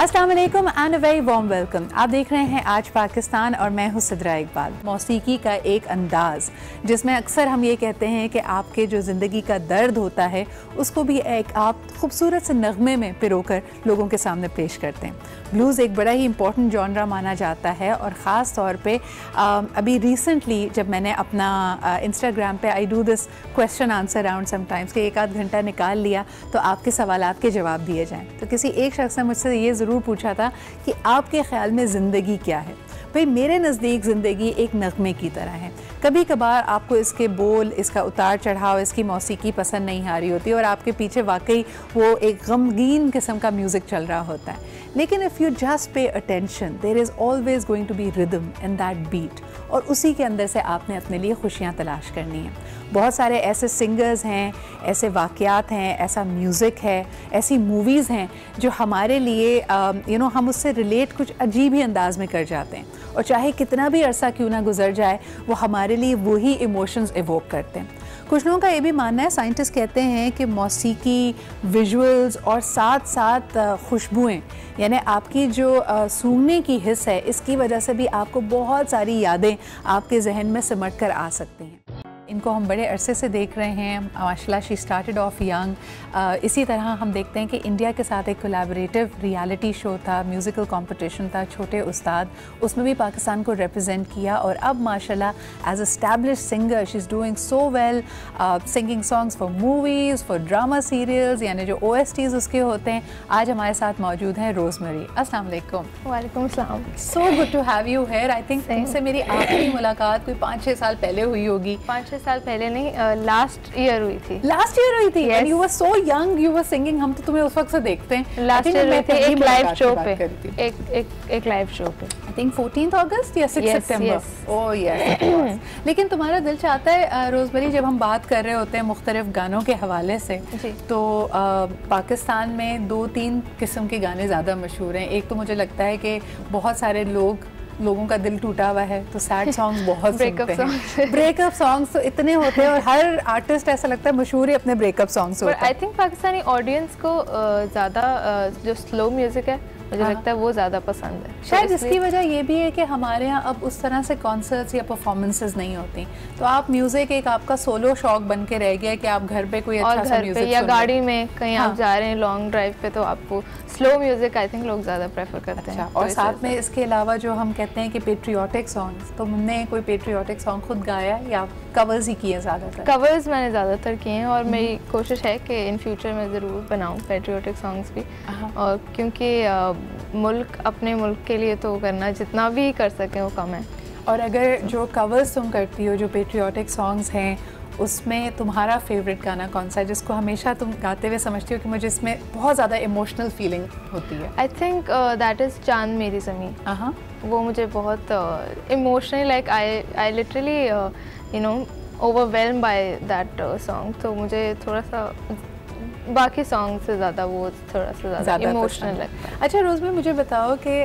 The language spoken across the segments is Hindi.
अस्सलाम वालेकुम and a very warm welcome. आप देख रहे हैं आज पाकिस्तान और मैं हूं सिद्रा इकबाल। मौसीकी का एक अंदाज़ जिसमें अक्सर हम ये कहते हैं कि आपके जो ज़िंदगी का दर्द होता है उसको भी एक आप खूबसूरत से नगमे में पिरोकर लोगों के सामने पेश करते हैं। ब्लूज़ एक बड़ा ही इंपॉर्टेंट जॉनरा माना जाता है और ख़ास तौर पे अभी रिसेंटली जब मैंने अपना इंस्टाग्राम पे I do this question answer round sometimes कि एक आध घंटा निकाल लिया तो आपके सवालात के जवाब दिए जाएँ, तो किसी एक शख्स ने मुझसे ये ज़रूर पूछा था कि आपके ख़्याल में ज़िंदगी क्या है। भाई मेरे नज़दीक ज़िंदगी एक नगमे की तरह है। कभी कभार आपको इसके बोल, इसका उतार चढ़ाव, इसकी मौसीकी पसंद नहीं आ रही होती और आपके पीछे वाकई वो एक गमगीन किस्म का म्यूज़िक चल रहा होता है, लेकिन if you just pay attention there is always going to be rhythm in that beat, और उसी के अंदर से आपने अपने लिए खुशियाँ तलाश करनी है। बहुत सारे ऐसे सिंगर्स हैं, ऐसे वाक़यात हैं, ऐसा म्यूज़िक है, ऐसी मूवीज़ हैं जो हमारे लिए हम उससे रिलेट कुछ अजीब ही अंदाज में कर जाते हैं, और चाहे कितना भी अरसा क्यों ना गुजर जाए वो हमारे लिए वही इमोशंस इवोक करते हैं। कुछ लोगों का ये भी मानना है, साइंटिस्ट कहते हैं कि मौसीकी, विजुअल्स और साथ साथ खुशबुएँ, यानी आपकी जो सूंघने की हिस्स है, इसकी वजह से भी आपको बहुत सारी यादें आपके जहन में सिमट कर आ सकती हैं। इनको हम बड़े अरसे से देख रहे हैं, माशाल्लाह शी स्टार्टेड ऑफ यंग। इसी तरह हम देखते हैं कि इंडिया के साथ एक कोलैबोरेटिव रियलिटी शो था, म्यूज़िकल कंपटीशन था, छोटे उस्ताद, उसमें भी पाकिस्तान को रिप्रेजेंट किया, और अब माशाल्लाह as established singer she is doing so well, singing songs for movies, for drama serials, यानी जो OSTs उसके होते हैं। आज हमारे साथ मौजूद हैं रोज़मेरी। अस्सलाम वालेकुम। वालेकुम अस्सलाम। So good to have you here. I think तुमसे मेरी आखिरी मुलाकात कोई 5-6 साल पहले हुई होगी। 5-6 साल पहले नहीं, लास्ट ईयर हुई थी। लास्ट ईयर हुई थी? Yes. You were so young, you were singing. हम तो तुम्हें उस वक्त से देखते हैं। लास्ट ईयर हुई थी एक लाइव शो पे, एक लाइव शो पे। I think 14th अगस्त या 6 सितंबर। Oh yes. लेकिन तुम्हारा दिल चाहता है रोज़मेरी, जब हम बात कर रहे होते हैं मुख्तलिफ गानों के हवाले से, तो पाकिस्तान में 2-3 किस्म के गाने ज़्यादा मशहूर हैं। एक तो मुझे लगता है कि बहुत सारे लोगों का दिल टूटा हुआ है तो सैड सॉन्ग्स बहुत सुनते हैं। ब्रेकअप सॉन्ग्स तो इतने होते हैं और हर आर्टिस्ट ऐसा लगता है मशहूर ही अपने ब्रेकअप सॉन्ग्स होते हैं। आई थिंक पाकिस्तानी ऑडियंस को ज़्यादा जो स्लो म्यूज़िक है मुझे लगता है वो ज़्यादा पसंद है। शायद इसकी वजह ये भी है कि हमारे यहाँ अब उस तरह से कॉन्सर्ट्स या परफॉर्मेंसेस नहीं होती, तो आप म्यूज़िक एक आपका सोलो शौक बन के रह गया कि आप घर पे कोई अच्छा सा म्यूज़िक या गाड़ी में कहीं आप जा रहे हैं लॉन्ग ड्राइव पे, तो आपको स्लो म्यूज़िक आई थिंक लोग ज़्यादा प्रेफर करते हैं। और साथ में इसके अलावा जो हम कहते हैं कि पेट्रियाटिक सॉन्ग्स, तो हमने कोई पेट्रियाटिक सॉन्ग खुद गाया या कवर्स ही किए? ज़्यादातर कवर्स मैंने ज़्यादातर किए हैं, और मेरी कोशिश है कि इन फ्यूचर में ज़रूर बनाऊँ पेट्रियाटिक सॉन्ग्स भी, और क्योंकि मुल्क, अपने मुल्क के लिए तो करना जितना भी कर सकें वो कम है। और अगर जो कवर्स तुम करती हो, जो पेट्रियाटिक सॉन्ग्स हैं, उसमें तुम्हारा फेवरेट गाना कौन सा है जिसको हमेशा तुम गाते हुए समझती हो कि मुझे इसमें बहुत ज़्यादा इमोशनल फीलिंग होती है? आई थिंक दैट इज़ चांद मेरी ज़मीन। वो मुझे बहुत emotionally, like I literally you know overwhelm by that song, तो मुझे थोड़ा सा बाकी सॉन्ग से ज़्यादा वो थोड़ा सा ज़्यादा इमोशनल लगता है। अच्छा रोज़मेरी, मुझे बताओ कि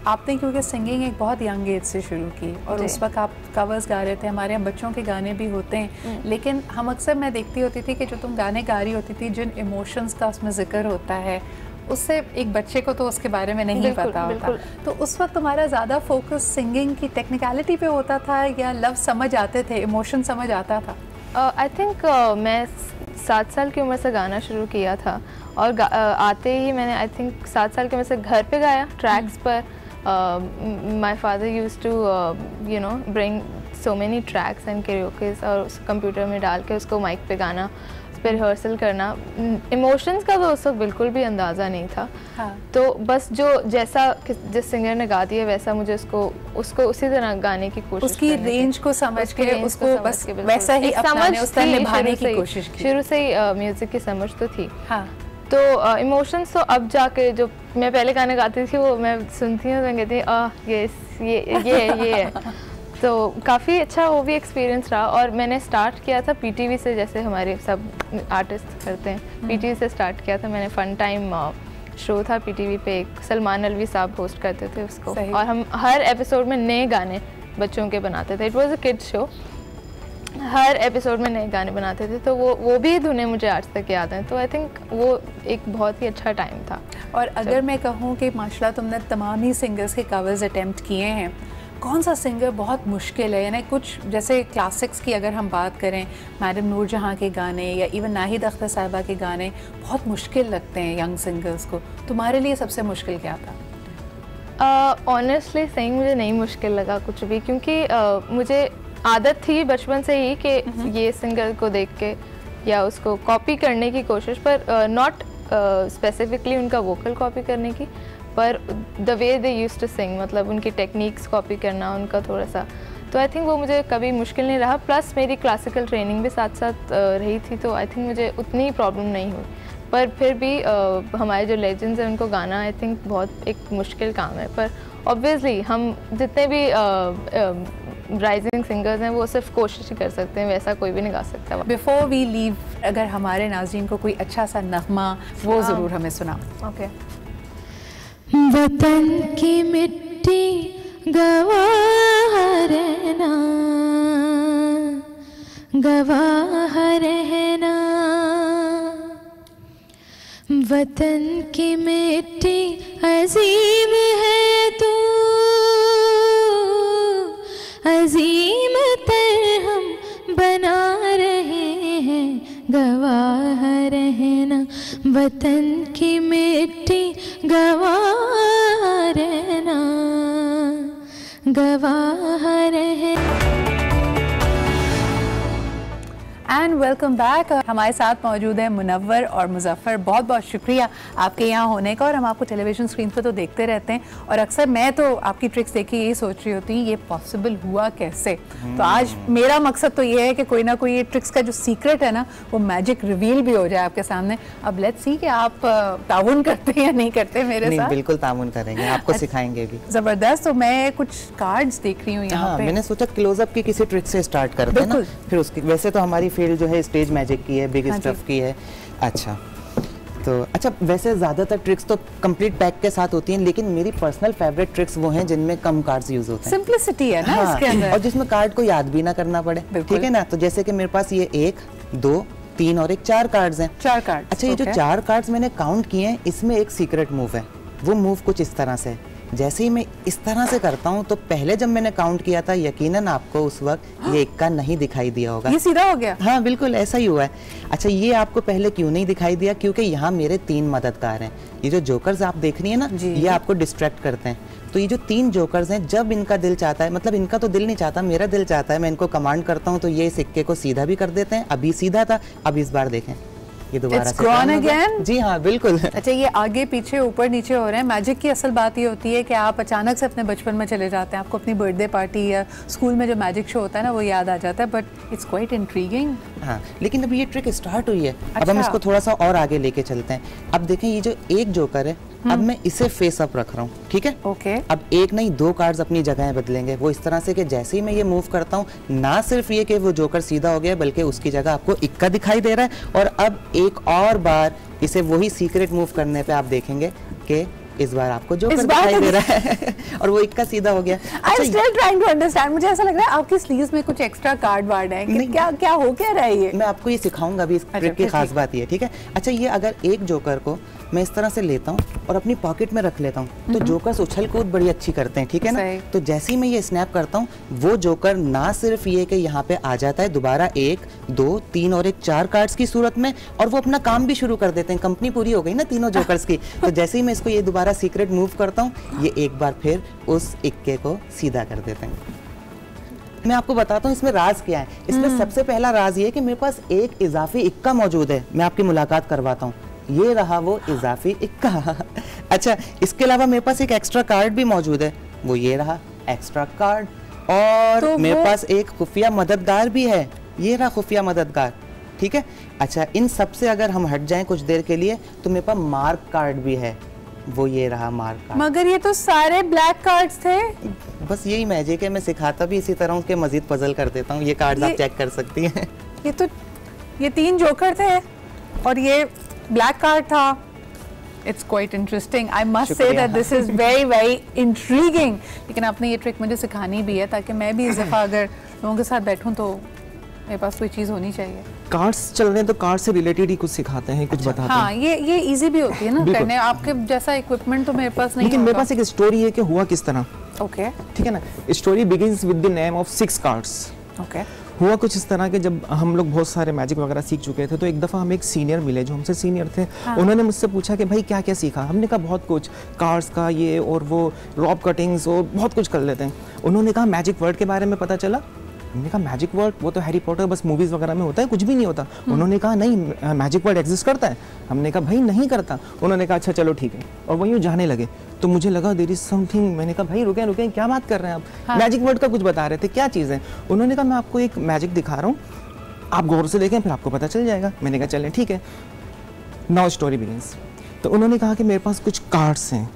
आपने क्योंकि सिंगिंग एक बहुत यंग एज से शुरू की और उस वक्त आप कवर्स गा रहे थे, हमारे यहाँ बच्चों के गाने भी होते हैं, लेकिन हम अक्सर मैं देखती होती थी कि जो तुम गाने गा रही होती थी, जिन इमोशंस का उसमें जिक्र होता है, उससे एक बच्चे को तो उसके बारे में नहीं पता होता, तो उस वक्त तुम्हारा ज़्यादा फोकस सिंगिंग की टेक्निकलिटी पे होता था या लफ्ज़ समझ आते थे, इमोशन समझ आता था? आई थिंक मैं 7 साल की उम्र से गाना शुरू किया था, और आते ही मैंने आई थिंक 7 साल की उम्र से घर पे गाया ट्रैक्स पर। My father used to you know bring so many tracks and karaokes, और उस कंप्यूटर में डाल के उसको माइक पे गाना, उस पर रिहर्सल करना। इमोशंस का तो उस वक्त बिल्कुल भी अंदाज़ा नहीं था। तो बस जो जैसा जिस सिंगर ने गा दिया वैसा मुझे उसको उसी तरह गाने की कोशिश, उसकी रेंज को समझ के उसको बस वैसा ही अपनाने, उस तरह निभाने की कोशिश की। शुरू से ही म्यूज़िक की समझ तो थी। तो इमोशंस तो अब जाके, जो मैं पहले गाने गाती थी वो मैं सुनती हूँ तो कहती हूँ ये है। तो काफ़ी अच्छा वो भी एक्सपीरियंस रहा, और मैंने स्टार्ट किया था PTV से, जैसे हमारे सब आर्टिस्ट करते हैं, PTV से स्टार्ट किया था मैंने। फन टाइम शो था PTV पे, एक सलमान अलवी साहब होस्ट करते थे उसको, और हम हर एपिसोड में नए गाने बच्चों के बनाते थे। It was a kids show, her episode में नए गाने बनाते थे, तो वो भी धुनें मुझे आज तक याद हैं। तो आई थिंक वो एक बहुत ही अच्छा टाइम था। और अगर मैं कहूँ कि माशाल्लाह तुमने तमाम ही सिंगर्स के कवर्स अटेम्प्ट किए हैं, कौन सा सिंगर बहुत मुश्किल है? यानी कुछ जैसे क्लासिक्स की अगर हम बात करें, मैडम नूरजहां के गाने या इवन नाहिद अख्तर साहिबा के गाने बहुत मुश्किल लगते हैं यंग सिंगर्स को। तुम्हारे लिए सबसे मुश्किल क्या था? ऑनेस्टली सही मुझे नहीं मुश्किल लगा कुछ भी, क्योंकि मुझे आदत थी बचपन से ही कि ये सिंगर को देख के या उसको कॉपी करने की कोशिश, पर नॉट स्पेसिफिकली उनका वोकल कॉपी करने की, पर the way they used to sing, मतलब उनकी टेक्निक्स कॉपी करना उनका थोड़ा सा। तो आई थिंक वो मुझे कभी मुश्किल नहीं रहा। प्लस मेरी क्लासिकल ट्रेनिंग भी साथ साथ रही थी, तो आई थिंक मुझे उतनी प्रॉब्लम नहीं हुई। पर फिर भी हमारे जो लेजेंड्स हैं उनको गाना आई थिंक बहुत एक मुश्किल काम है। पर ऑब्वियसली हम जितने भी राइजिंग सिंगर्स हैं वो सिर्फ कोशिश ही कर सकते हैं, वैसा कोई भी नहीं गा सकता। बिफोर वी लीव, अगर हमारे नाज़रीन को कोई अच्छा सा नगमा वो ज़रूर हमें सुना। ओके। वतन की मिट्टी गवाह रहना, गवाह रहना, वतन की मिट्टी अजीम है तू, अजीम तर हम बना रहे हैं, गवाह रहना, वतन की मिट्टी गवाह रहना, गवाह रहना। And welcome back. हमारे साथ मौजूद है मुनव्वर और मुजफ्फर। बहुत बहुत शुक्रिया आपके यहाँ होने का। और हम आपको टेलीविज़न स्क्रीन पर तो देखते रहते हैं, और अक्सर मैं तो आपकी ट्रिक्स देख के यही सोच रही होती हूँ ये पॉसिबल हुआ कैसे। तो आज मेरा मकसद तो ये है कि कोई ना कोई ये ट्रिक्स का जो सीक्रेट है ना वो मैजिक रिवील भी हो जाए आपके सामने। अब लेट्स सी कि आप ताउन करते हैं या नहीं करते मेरे साथ। बिल्कुल ताउन करेंगे, आपको सिखाएंगे भी। ज़बरदस्त। तो मैं कुछ कार्ड्स देख रही हूँ यहाँ पे। मैंने सोचा क्लोजअप की किसी ट्रिक से स्टार्ट करते हैं ना, फिर उसकी। वैसे तो हमारी फील्ड जो है स्टेज मैजिक की है, बिग स्टफ की है। अच्छा वैसे ज़्यादातर ट्रिक्स तो कंप्लीट पैक के साथ होती हैं, लेकिन मेरी पर्सनल फेवरेट ट्रिक्स वो हैं जिनमें कम कार्ड्स यूज होते हैं। सिंपलिसिटी है ना इसके अंदर, और जिसमें कार्ड को याद भी ना करना पड़े। ठीक है ना। तो जैसे कि मेरे पास ये 1, 2, 3 और 4 कार्ड्स हैं। 4 कार्ड। अच्छा, ये जो 4 कार्ड्स मैंने काउंट किए हैं, इसमें एक सीक्रेट मूव है। वो मूव कुछ इस तरह से है। जैसे ही मैं इस तरह से करता हूँ, तो पहले जब मैंने काउंट किया था, यकीनन आपको उस वक्त ये इक्का नहीं दिखाई दिया होगा। ये सीधा हो गया? हाँ बिल्कुल ऐसा ही हुआ है। अच्छा, ये आपको पहले क्यों नहीं दिखाई दिया? क्योंकि यहाँ मेरे 3 मददगार हैं। ये जो जोकर्स आप देख रही है ना, ये आपको डिस्ट्रैक्ट करते हैं। तो ये जो 3 जोकर्स हैं, जब इनका दिल चाहता है, मतलब इनका तो दिल नहीं चाहता, मेरा दिल चाहता है, मैं इनको कमांड करता हूँ तो ये सिक्के को सीधा भी कर देते हैं। अभी सीधा था, अब इस बार देखें ये दोबारा से। जी हाँ बिल्कुल। अच्छा, ये आगे पीछे ऊपर नीचे हो रहे हैं। मैजिक की असल बात ये होती है कि आप अचानक से अपने बचपन में चले जाते हैं, आपको अपनी बर्थडे पार्टी या स्कूल में जो मैजिक शो होता है ना वो याद आ जाता है। But it's quite intriguing. हाँ, लेकिन अब ये ट्रिक स्टार्ट हुई है। अब हम इसको थोड़ा सा और आगे लेके चलते हैं। अब देखें, ये जो एक जोकर है, अब मैं इसे फेस अप रख रहा हूँ। ठीक है। ओके। अब 1 नहीं 2 कार्ड्स अपनी जगह बदलेंगे। वो इस तरह से कि जैसे ही मैं ये मूव करता हूँ, ना सिर्फ ये कि वो जोकर सीधा हो गया, बल्कि उसकी जगह आपको इक्का दिखाई दे रहा है। और अब एक और बार इसे वही सीक्रेट मूव करने पे आप देखेंगे कि इस बार आपको जोकर दिखाई दे रहा है और वो इक्का सीधा हो गया। I am still trying to understand. मुझे ऐसा लग रहा है आपकी स्लीव्स में कुछ एक्स्ट्रा कार्ड वार्ड है। क्या हो क्या रहा है ये? मैं आपको ये सिखाऊंगा अभी। इस ट्रिक की खास बात ये, ठीक है। अच्छा, ये अगर एक जोकर को मैं इस तरह से लेता हूँ और अपनी पॉकेट में रख लेता हूँ, तो जोकर्स उछल कूद बड़ी अच्छी करते हैं। ठीक है ना। तो जैसे ही मैं ये स्नैप करता हूँ, वो जोकर ना सिर्फ ये कि यहाँ पे आ जाता है दोबारा 1, 2, 3 और 4 कार्ड्स की सूरत में, और वो अपना काम भी शुरू कर देते हैं। कंपनी पूरी हो गई ना तीनों जोकर्स की। तो जैसे ही मैं इसको ये दोबारा सीक्रेट मूव करता हूँ, ये एक बार फिर उस इक्के को सीधा कर देते हैं। मैं आपको बताता हूँ इसमें राज क्या है। इसमें सबसे पहला राज ये है कि मेरे पास एक इजाफी इक्का मौजूद है। मैं आपकी मुलाकात करवाता हूँ। ये रहा वो इजाफी इक्का। अच्छा, इसके अलावा मेरे पास एक एक्स्ट्रा कार्ड भी मौजूद है। वो ये रहा एक्स्ट्रा कार्ड। और तो मेरे पास एक खुफिया मददगार भी है। ये रहा खुफिया मददगार। ठीक है। अच्छा, इन सब से अगर हम हट जाएं कुछ देर के लिए, तो मेरे पास मार्क कार्ड भी है। वो ये रहा मार्क कार्ड। मगर ये तो सारे ब्लैक कार्ड्स थे। बस यही मैजिक है। मैं सिखाता भी इसी तरह हूँ कि मजीद पजल कर देता हूँ। ये कार्ड आप चेक कर सकती हैं। ये 3 जोकर थे और ये ब्लैक कार्ड था। It's quite interesting. I must say that this is very very intriguing. लेकिन आपने ये ट्रिक मुझे सिखानी भी है, ताकि मैं भी इस दफ़ा अगर लोगों के साथ बैठूं तो मेरे पास कोई चीज़ होनी चाहिए। कार्ड्स चल रहे हैं तो कार्ड से रिलेटेड ही कुछ सिखाते हैं, कुछ बताते हाँ, हैं। ये इजी भी होती है ना करने, आपके जैसा इक्विपमेंट तो मेरे पास नहीं लेकिन मेरे पास एक स्टोरी है कि हुआ किस तरह। ओके ठीक है ना, story begins with the name of 6 cards. Okay. हुआ कुछ इस तरह के, जब हम लोग बहुत सारे मैजिक वगैरह सीख चुके थे तो एक दफ़ा हम एक सीनियर मिले जो हमसे सीनियर थे। हाँ। उन्होंने मुझसे पूछा कि भाई क्या क्या सीखा। हमने कहा बहुत कुछ, कार्ड्स का ये और वो, रॉब कटिंग्स और बहुत कुछ कर लेते हैं। उन्होंने कहा मैजिक वर्ड के बारे में पता चला। हमने कहा मैजिक वर्ड वो तो हैरी पॉटर बस मूवीज़ वगैरह में होता है, कुछ भी नहीं होता। उन्होंने कहा नहीं मैजिक वर्ड एग्जिस्ट करता है। हमने कहा भाई नहीं करता। उन्होंने कहा अच्छा चलो ठीक है, और वो यूँ जाने लगे। तो मुझे लगा देयर इज समथिंग। मैंने कहा भाई रुके रुके क्या बात कर रहे हैं आप। मैजिक वर्ड का कुछ बता रहे थे, क्या चीज़ है। उन्होंने कहा मैं आपको एक मैजिक दिखा रहा हूँ, आप गौर से देखें फिर आपको पता चल जाएगा। मैंने कहा चलें ठीक है। Now story begins. तो उन्होंने कहा कि मेरे पास कुछ कार्ड्स हैं।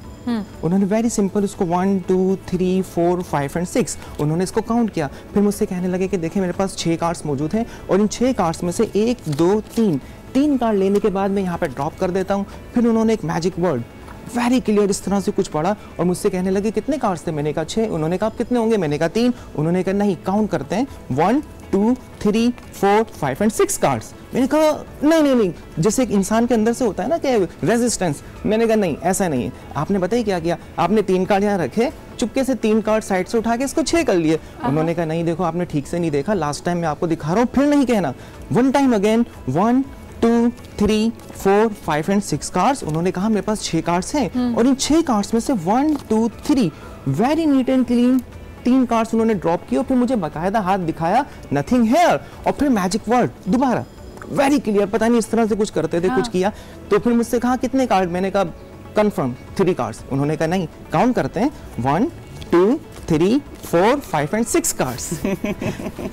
उन्होंने वेरी सिंपल उसको 1 2 3 4 5 एंड 6 उन्होंने इसको काउंट किया। फिर मुझसे कहने लगे कि देखिए मेरे पास 6 कार्ड्स मौजूद हैं और इन 6 कार्ड्स में से 1 2 3 कार्ड लेने के बाद मैं यहाँ पे ड्रॉप कर देता हूँ। फिर उन्होंने एक मैजिक वर्ड वेरी क्लियर इस तरह से कुछ पढ़ा और मुझसे कहने लगे कितने कार्ड्स थे। मैंने कहा 6। उन्होंने कहा आप कितने होंगे। मैंने कहा 3। उन्होंने कहा नहीं काउंट करते हैं 1 2 3 4 5 एंड 6 कार्ड्स। मैंने कहा नहीं, जैसे एक इंसान के अंदर से होता है ना कि रेजिस्टेंस। मैंने कहा नहीं ऐसा नहीं है। आपने बताइए क्या किया, आपने 3 कार्ड यहाँ रखे, चुपके से 3 कार्ड साइड से उठा के इसको 6 कर लिए। उन्होंने कहा नहीं देखो आपने ठीक से नहीं देखा, लास्ट टाइम मैं आपको दिखा रहा हूँ, फिर नहीं कहना। 1 टाइम अगेन 1 2 3 4 5 एंड 6 कार्ड्स। उन्होंने कहा मेरे पास 6 कार्ड्स हैं और इन 6 कार्ड्स में से 1 2 3 very neat and clean 3 cards उन्होंने ड्रॉप किए और फिर मुझे बाकायदा हाथ दिखाया नथिंग हेयर और फिर मैजिक वर्ड दोबारा वेरी क्लियर। पता नहीं इस तरह से कुछ करते थे। कुछ किया तो फिर मुझसे कहा कितने कार्ड। मैंने कहा कंफर्म 3 कार्ड्स। उन्होंने कहा नहीं काउंट करते हैं 1 2 3 4 5 एंड 6 कार्ड्स।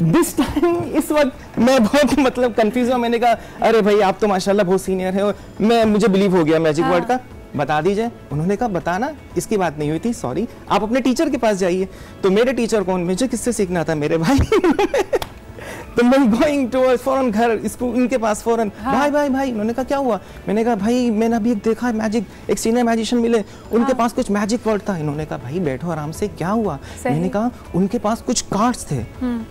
दिस टाइम इस वक्त मैं बहुत मतलब कंफ्यूज हुआ। मैंने कहा अरे भाई आप तो माशाल्लाह बहुत सीनियर है और मुझे बिलीव हो गया मैजिक वर्ड का, बता दीजिए। उन्होंने कहा बताना इसकी बात नहीं हुई थी, सॉरी आप अपने टीचर के पास जाइए। तो मेरे टीचर कौन, मुझे किससे सीखना था, मेरे भाई। तो मैं गोइंग टू फौरन घर इसको इनके पास फौरन भाई। उन्होंने कहा क्या हुआ। मैंने कहा भाई मैंने अभी एक देखा मैजिक, एक सीनियर मैजिशियन मिले, उनके पास कुछ मैजिक वर्ड था। इन्होंने कहा भाई बैठो आराम से, क्या हुआ। मैंने कहा उनके पास कुछ कार्ड्स थे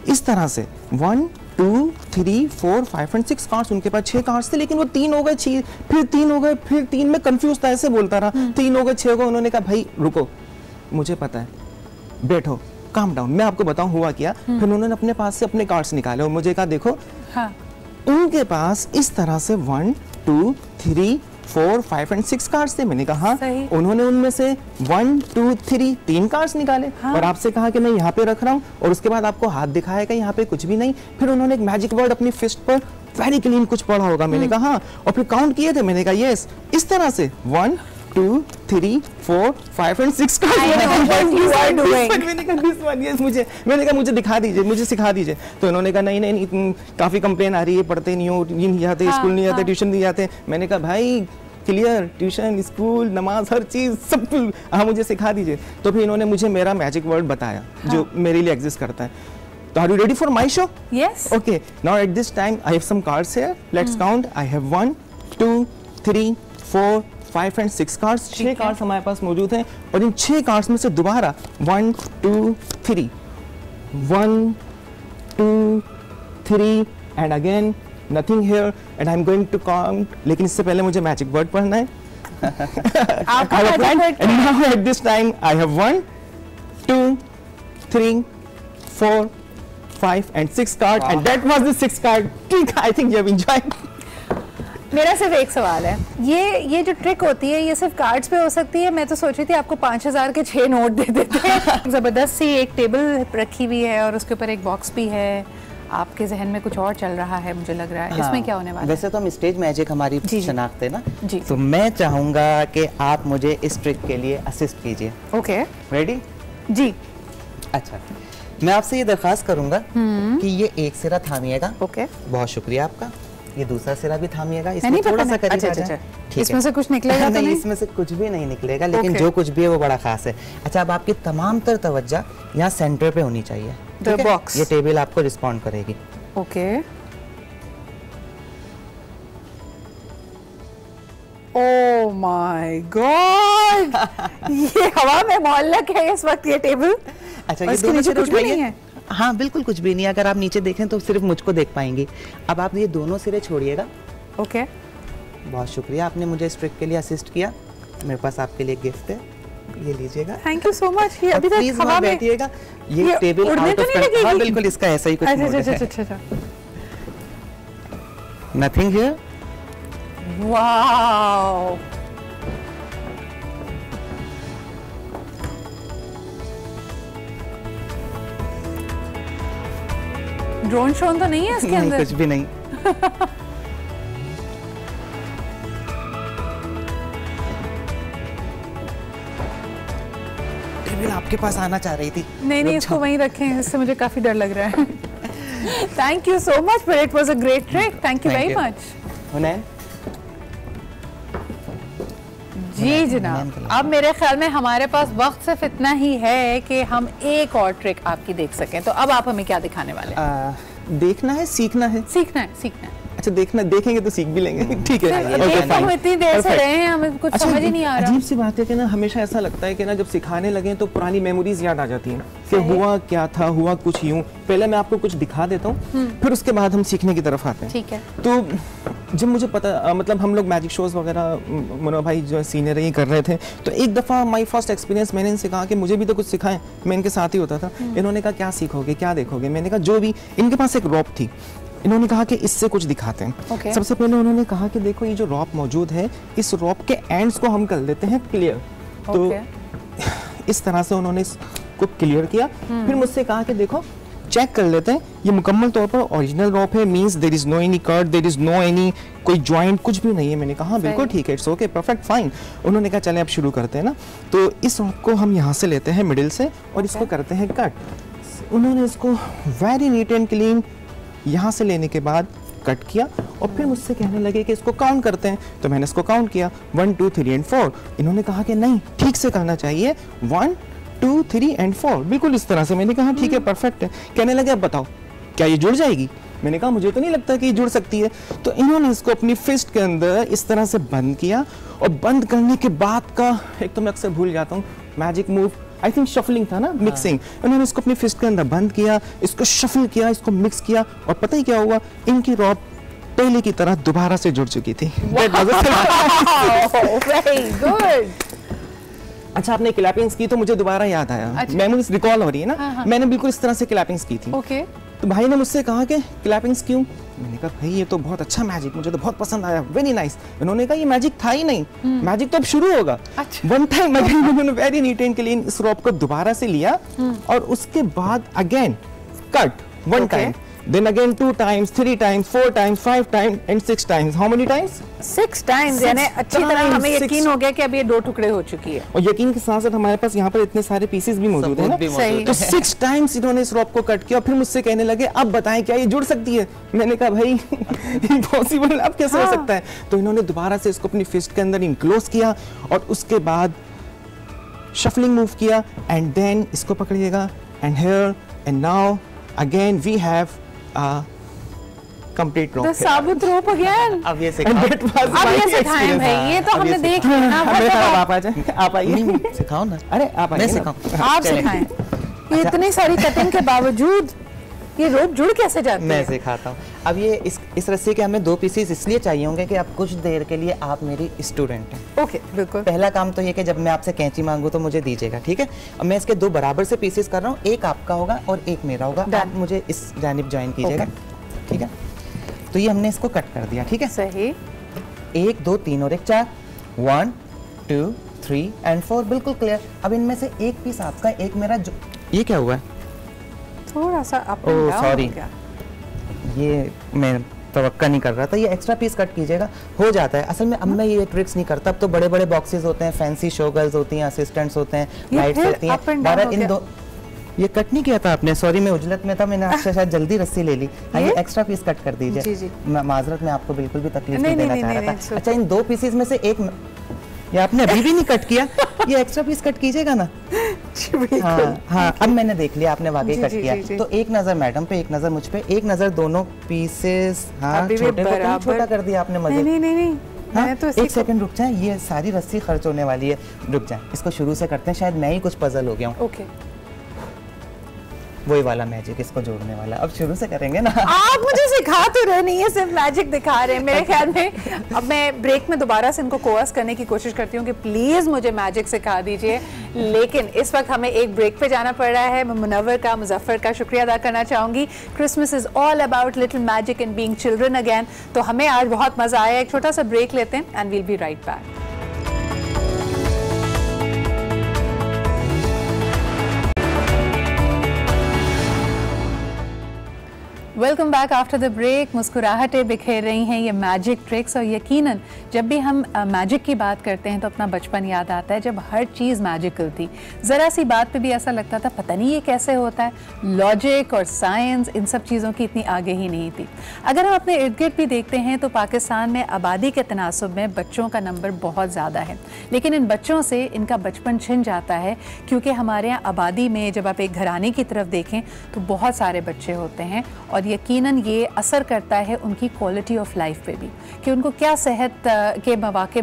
इस तरह से 1 2 3 4 5 एंड 6 कार्ड्स। उनके पास 6 कार्ड्स थे लेकिन वो 3 हो गए, फिर 3 हो गए, फिर 3 में कंफ्यूज था, ऐसे बोलता रहा 3 हो गए 6 हो गए। उन्होंने कहा भाई रुको मुझे पता है, बैठो काम डाउन, मैं आपको बताऊं हुआ क्या। फिर उन्होंने अपने पास से अपने कार्ड्स निकाले और मुझे कहा देखो उनके पास इस तरह से 1 2 3 4 5 एंड 6 कार्ड्स थे। मैंने कहा उन्होंने उनमें से 1 2 3 3 कार्ड्स निकाले और आपसे कहा कि मैं यहाँ पे रख रहा हूँ और उसके बाद आपको हाथ दिखाया कि यहाँ पे कुछ भी नहीं। फिर उन्होंने एक मैजिक वर्ड अपनी फिस्ट पर वेरी क्लीन कुछ पढ़ा होगा। मैंने कहा हाँ, और फिर काउंट किए थे। मैंने कहा यस इस तरह से 1 2 3 4 5 एंड 6 मैंने कहा मुझे दिखा दीजिए, मुझे सिखा दीजिए। तो इन्होंने कहा नहीं काफी कंप्लेन आ रही है, पढ़ते नहीं हो, ये नहीं आते, स्कूल नहीं आते, ट्यूशन नहीं आते। मैंने कहा भाई क्लियर, ट्यूशन स्कूल नमाज हर चीज सब हाँ मुझे सिखा दीजिए। तो फिर इन्होंने मुझे मेरा मैजिक वर्ड बताया जो मेरे लिए एग्जिस्ट करता है। तो are you ready for my show? Yes. Okay now at this time I have some cards here, let's count. I have 1 2 3 4 5 and 6 cards. 6 cards हमारे पास मौजूद हैं और इन 6 कार्ड्स में से दोबारा 1 2 3 1 2 3 and again nothing here and I am going to count. लेकिन इससे पहले मुझे मैजिक वर्ड पढ़ना है। And now at this time I have 1 2 3 4 5 and 6 card and that was the 6th card. ठीक, I think you have enjoyed. मेरा सिर्फ एक सवाल है, ये जो ट्रिक होती है ये सिर्फ कार्ड्स पे हो सकती है? मैं तो सोच रही थी आपको 5000 के 6 नोट दे देते हैं। जबरदस्त सी एक टेबल रखी हुई है और उसके ऊपर एक बॉक्स भी है। आपके जहन में कुछ और चल रहा है मुझे लग रहा है। हाँ, इसमें क्या होने वाला है? वैसे तो हम स्टेज मैजिक हमारी शनाख्त है ना जी। तो मैं चाहूंगा कि आप मुझे इस ट्रिक के लिए असिस्ट कीजिए। ओके रेडी जी। अच्छा मैं आपसे ये दरख्वास्त करूंगा कि ये एक सिरा थामिएगा। ओके बहुत शुक्रिया आपका। ये दूसरा सिरा भी थामिएगा। इसमें थोड़ा सा करीब आ जाए। इसमें से कुछ निकलेगा? नहीं, इसमें से कुछ भी नहीं निकलेगा, लेकिन जो कुछ भी है वो बड़ा खास है। अच्छा अब आपकी तमाम तर तवज्जो यहाँ सेंटर पे होनी चाहिए। बॉक्स, ये टेबल आपको रिस्पॉन्ड करेगी। ओके। ओह माय गॉड, ये हवा में मुअल्लक है इस वक्त ये टेबल। अच्छा ये दोनों से कुछ नहीं है। हाँ बिल्कुल कुछ भी नहीं, अगर आप नीचे देखें तो सिर्फ मुझको देख पाएंगी। अब आप ये दोनों सिरे छोड़िएगा। ओके, बहुत शुक्रिया, आपने मुझे इस ट्रिक के लिए असिस्ट किया। मेरे पास आपके लिए गिफ्ट है, ये लीजिएगा। Thank you so much. ये अभी तक हवा में बैठिएगा, ये टेबल आउट ऑफ कंट्रोल। हाँ बिल्कुल, इसका ऐसा ही कुछ मोड है। अच्छा। Nothing here. Wow, drone shown तो नहीं है इसके अंदर? कुछ भी नहीं। टेबल आपके पास आना चाह रही थी। नहीं, इसको वहीं रखें, इससे मुझे काफी डर लग रहा है। Thank you so much, but it was a great trick. Thank you very much. Hunain ji जनाब, अब मेरे ख्याल में हमारे पास वक्त सिर्फ इतना ही है कि हम एक और ट्रिक आपकी देख सकें। तो अब आप हमें क्या दिखाने वाले हैं? देखना है, सीखना है? सीखना है। अच्छा, देखेंगे तो सीख भी लेंगे। ठीक है, हम इतनी देर से रहे हैं, हमें कुछ समझ ही नहीं आ रहा। अजीब सी बात है कि ना, हमेशा ऐसा लगता है कि ना, जब सिखाने लगे तो पुरानी मेमोरीज याद आ जाती हैं कि हुआ क्या था, हुआ कुछ यूं। पहले मैं आपको कुछ दिखा देता हूँ, फिर उसके बाद हम सीखने की तरफ आते हैं। ठीक है। तो जब मुझे पता, मतलब हम लोग मैजिक शोज वगैरह, मुन्ना भाई जो सीनियर ही कर रहे थे, तो एक दफ़ा माई फर्स्ट एक्सपीरियंस, मैंने इनसे कहा कि मुझे भी तो कुछ सिखाएं। मैं इनके साथ ही होता था। इन्होंने कहा क्या सीखोगे, क्या देखोगे? मैंने कहा जो भी। इनके पास एक रॉप थी, इन्होंने कहा कि इससे कुछ दिखाते हैं। सबसे पहले उन्होंने कहा कि देखो, ये जो रॉप मौजूद है, इस रॉप के एंड्स को हम कर देते हैं क्लियर। तो इस तरह से उन्होंने इसको क्लियर किया। फिर मुझसे कहा कि देखो, चेक कर लेते हैं, ये मुकम्मल तौर पर ओरिजिनल रॉप है, means there is no any cut, there is no any कोई जॉइंट, कुछ भी नहीं है। मैंने कहा बिल्कुल ठीक है, इट्स ओके, परफेक्ट, फाइन। उन्होंने कहा चलें अब शुरू करते हैं ना। तो इस रॉप को हम यहाँ से लेते हैं मिडिल से और इसको करते हैं कट। उन्होंने इसको वेरी नीट एंड क्लीन यहाँ से लेने के बाद कट किया और फिर मुझसे कहने लगे कि इसको काउंट करते हैं। तो मैंने इसको काउंट किया, 1 2 3 एंड 4। इन्होंने कहा कि नहीं, ठीक से करना चाहिए, 1 2 3 एंड 4, बिल्कुल इस तरह से। मैंने कहा ठीक है, परफेक्ट है। कहने लगे अब बताओ क्या ये जुड़ जाएगी? मैंने कहा मुझे तो नहीं लगता कि ये जुड़ सकती है। तो इन्होंने इसको अपनी फिस्ट के अंदर इस तरह से बंद किया और बंद करने के बाद का एक तो मैं अक्सर भूल जाता हूँ magic move, I think shuffling था ना, मिक्सिंग। उन्होंने इसको अपनी फिस्ट के अंदर बंद किया, इसको शफल किया, इसको मिक्स किया और पता ही क्या हुआ, इनकी रॉप पहले की तरह दोबारा से जुड़ चुकी थी। Very good. अच्छा, आपने क्लैपिंग्स की तो मुझे दोबारा याद आया। अच्छा। मेमोरीज रिकॉल हो रही है ना। मैंने बिल्कुल इस तरह से क्लैपिंग्स की थी। ओके। तो भाई ने मुझसे कहा कि क्लैपिंग्स क्यों? मैंने कहा भाई ये तो बहुत अच्छा मैजिक, मुझे तो बहुत पसंद आया, वेरी नाइस। उन्होंने कहा ये मैजिक था ही नहीं, मैजिक तो अब शुरू होगा। वन टाइम अगेन उन्होंने वेरी नीट एंड क्लीन इस रॉप को दोबारा से लिया और उसके बाद again cut, one time, then again 2 times, 3 times, 4 times, 5 times and 6 times. How many times? 6 times। यानी अच्छी तरह हमें यकीन हो गया कि अब ये 2 टुकड़े हो चुकी है। और यकीन के साथ साथ हमारे पास यहाँ पर इतने सारे पीसेस भी मौजूद हैं ना। सही। तो 6 times इन्होंने इस रॉप को कट किया और फिर मुझसे कहने लगे अब बताएं क्या ये जुड़ सकती है? मैंने कहा भाई इम्पॉसिबल, अब कैसे हो सकता है? तो इन्होंने दोबारा से इसको अपनी फिस्ट के अंदर इनक्लोज किया और उसके बाद शफलिंग मूव किया एंड देन इसको पकड़िएगा and here and now again we have complete rope. The साबुत rope again. अब ये सिखाएं भाई, ये तो हमने देख लिया ना। आप आ जाए, आप आइए, सिखाओ ना। अरे आप आइए, मैं सिखाऊं? आप सिखाएं। ये इतनी सारी कटिंग के बावजूद ये रोप जुड़ कैसे जाती है? मैं सिखाता हूँ। अब ये इस रस्सी के हमें 2 पीसेस इसलिए चाहिए होंगे कि आप कुछ देर के लिए आप मेरी स्टूडेंट हैं। ओके, बिल्कुल। पहला काम तो ये कि जब मैं आपसे कैंची मांगू तो मुझे दीजिएगा, ठीक है? अब मैं इसके 2 बराबर से पीसेस कर रहा हूँ, एक आपका होगा और एक मेरा होगा। आप मुझे इस जानिब ज्वाइन कीजिएगा, ठीक है? तो ये हमने इसको कट कर दिया, ठीक है? सही। 1 2 3 और 1 4, 1 2 3 एंड 4, बिल्कुल क्लियर। अब इनमें से एक पीस आपका, एक मेरा। ये क्या हुआ है? थोड़ा सा up oh and down sorry, हो गया। ये मैं तवक्का नहीं कर रहा था। ये एक्स्ट्रा पीस कट कीजिएगा, हो जाता है। असल में अब मैं ये ट्रिक्स नहीं करता। अब तो बड़े बड़े बॉक्सेस होते हैं, फैंसी शो गर्ल्स होती हैं, असिस्टेंट्स होते हैं, लाइट्स होती हैं। बारह इन 2 ये कट नहीं किया था आपने, सॉरी मैं उजलत में था, मैंने आपसे शायद जल्दी रस्सी ले ली। आइए एक्स्ट्रा पीस कट कर दीजिए। जी जी। माजरत में आपको बिल्कुल भी तकलीफ नहीं देना चाह रहा था। अच्छा, इन 2 पीसेस में से एक, ये आपने अभी भी नहीं कट किया, ये एक्स्ट्रा पीस कट कीजिएगा ना। हाँ हाँ, अब मैंने देख लिया आपने वाकई कट किया। तो एक नजर मैडम पे, एक नजर मुझ पे, एक नजर दोनों पीसेस। हाँ, छोटे को छोटा कर दिया आपने। मजे नहीं। हाँ, तो 1 सेकंड रुक जाए, ये सारी रस्सी खर्च होने वाली है, रुक जाए। इसको शुरू से करते हैं, शायद मैं ही कुछ पजल हो गया हूँ। ओके। वही वाला मैजिक, इसको जोड़ने वाला। अब शुरू से करेंगे ना। आप मुझे सिखा तो रहे नहीं है, सिर्फ मैजिक दिखा रहे हैं। मेरे ख्याल में अब मैं ब्रेक में दोबारा से इनको कोर्स करने की कोशिश करती हूँ कि प्लीज़ मुझे मैजिक सिखा दीजिए, लेकिन इस वक्त हमें एक ब्रेक पे जाना पड़ रहा है। मैं मुनव्वर का, मुजफ्फर का शुक्रिया अदा करना चाहूँगी। Christmas is all about little magic and being children again. तो हमें आज बहुत मज़ा आया। एक छोटा सा ब्रेक लेते हैं and we'll be right back. Welcome back after the break. मुस्कुराहटें बिखेर रही हैं ये मैजिक ट्रिक्स, और यकीनन जब भी हम मैजिक की बात करते हैं तो अपना बचपन याद आता है जब हर चीज़ मैजिकल थी। ज़रा सी बात पे भी ऐसा लगता था पता नहीं ये कैसे होता है। लॉजिक और साइंस इन सब चीज़ों की इतनी आगे ही नहीं थी। अगर हम अपने इर्द गिर्द भी देखते हैं तो पाकिस्तान में आबादी के तनासुब में बच्चों का नंबर बहुत ज़्यादा है, लेकिन इन बच्चों से इनका बचपन छिन जाता है, क्योंकि हमारे यहाँ आबादी में जब आप एक घराने की तरफ देखें तो बहुत सारे बच्चे होते हैं, और यकीनन ये असर करता है उनकी क्वालिटी ऑफ लाइफ पे भी कि उनको क्या सेहत के मौके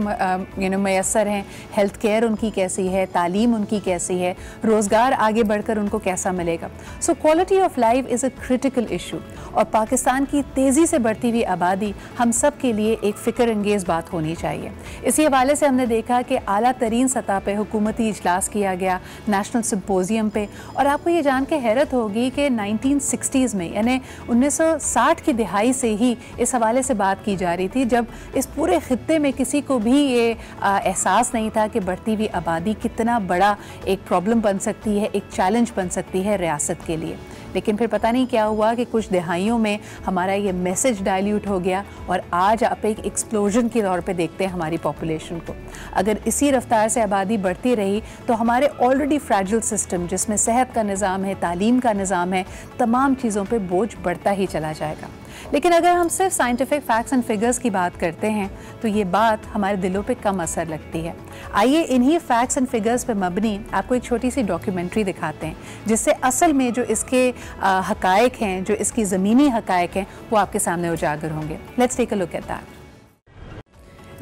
मैसर हैं, हेल्थ केयर उनकी कैसी है, तालीम उनकी कैसी है, रोज़गार आगे बढ़कर उनको कैसा मिलेगा। So quality of life is a critical issue, और पाकिस्तान की तेज़ी से बढ़ती हुई आबादी हम सब के लिए एक फ़िक्र अंगेज़ बात होनी चाहिए। इसी हवाले से हमने देखा कि आला तरीन सतह पे हुकूमती इजलास किया गया नेशनल सिम्पोजियम पे, और आपको ये जान के हैरत होगी कि 1960s में यानी 1960 की दिहाई से ही इस हवाले से बात की जा रही थी, जब इस पूरे खित्ते में किसी को भी ये एहसास नहीं था कि बढ़ती हुई आबादी कितना बड़ा एक प्रॉब्लम बन सकती है, एक चैलेंज बन सकती है रियासत के लिए। लेकिन फिर पता नहीं क्या हुआ कि कुछ दिहाइयों में हमारा ये मैसेज डाइल्यूट हो गया, और आज आप एक एक्सप्लोजन के तौर पे देखते हैं हमारी पॉपुलेशन को। अगर इसी रफ्तार से आबादी बढ़ती रही तो हमारे ऑलरेडी फ्रैजिल सिस्टम, जिसमें सेहत का निज़ाम है, तालीम का निज़ाम है, तमाम चीज़ों पे बोझ बढ़ता ही चला जाएगा। लेकिन अगर हम सिर्फ साइंटिफिक फैक्ट्स एंड फिगर्स की बात करते हैं तो ये बात हमारे दिलों पे कम असर लगती है। आइए इन्हीं फैक्ट्स एंड फिगर्स पे मबनी आपको एक छोटी सी डॉक्यूमेंट्री दिखाते हैं, जिससे असल में जो इसके हकायक हैं, जो इसकी ज़मीनी हकायक हैं, वो आपके सामने उजागर होंगे। Let's take a look at that.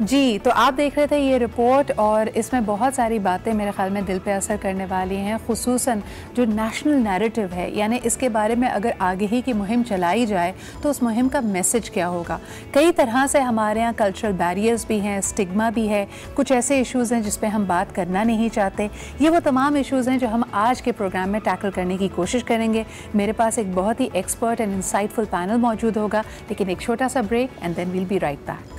जी, तो आप देख रहे थे ये रिपोर्ट, और इसमें बहुत सारी बातें मेरे ख्याल में दिल पे असर करने वाली हैं, खुसूसन जो नेशनल नैरेटिव है, यानी इसके बारे में अगर आगे ही की मुहिम चलाई जाए तो उस मुहिम का मैसेज क्या होगा। कई तरह से हमारे यहाँ कल्चरल बैरियर्स भी हैं, स्टिग्मा भी है, कुछ ऐसे इश्यूज़ हैं जिस पे हम बात करना नहीं चाहते। ये वो तमाम इश्यूज़ हैं जो हम आज के प्रोग्राम में टैकल करने की कोशिश करेंगे। मेरे पास एक बहुत ही एक्सपर्ट एंड इंसाइटफुल पैनल मौजूद होगा, लेकिन एक छोटा सा break and then we'll be right back.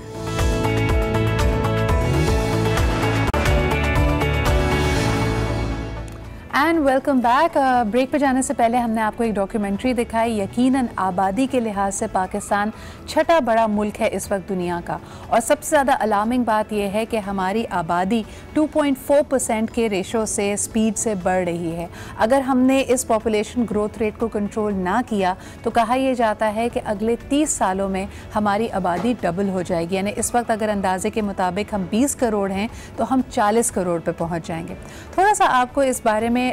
And welcome back. Break पे जाने से पहले हमने आपको एक डॉक्यूमेंट्री दिखाई। यकीनन आबादी के लिहाज से पाकिस्तान छठा बड़ा मुल्क है इस वक्त दुनिया का, और सबसे ज़्यादा अलार्मिंग बात यह है कि हमारी आबादी 2.4% के रेशो से स्पीड से बढ़ रही है। अगर हमने इस पॉपुलेशन ग्रोथ रेट को कंट्रोल ना किया तो कहा यह जाता है कि अगले 30 सालों में हमारी आबादी डबल हो जाएगी। यानी इस वक्त अगर अंदाजे के मुताबिक हम 20 करोड़ हैं तो हम 40 करोड़ पे पहुंच जाएंगे। थोड़ा सा आपको इस बारे में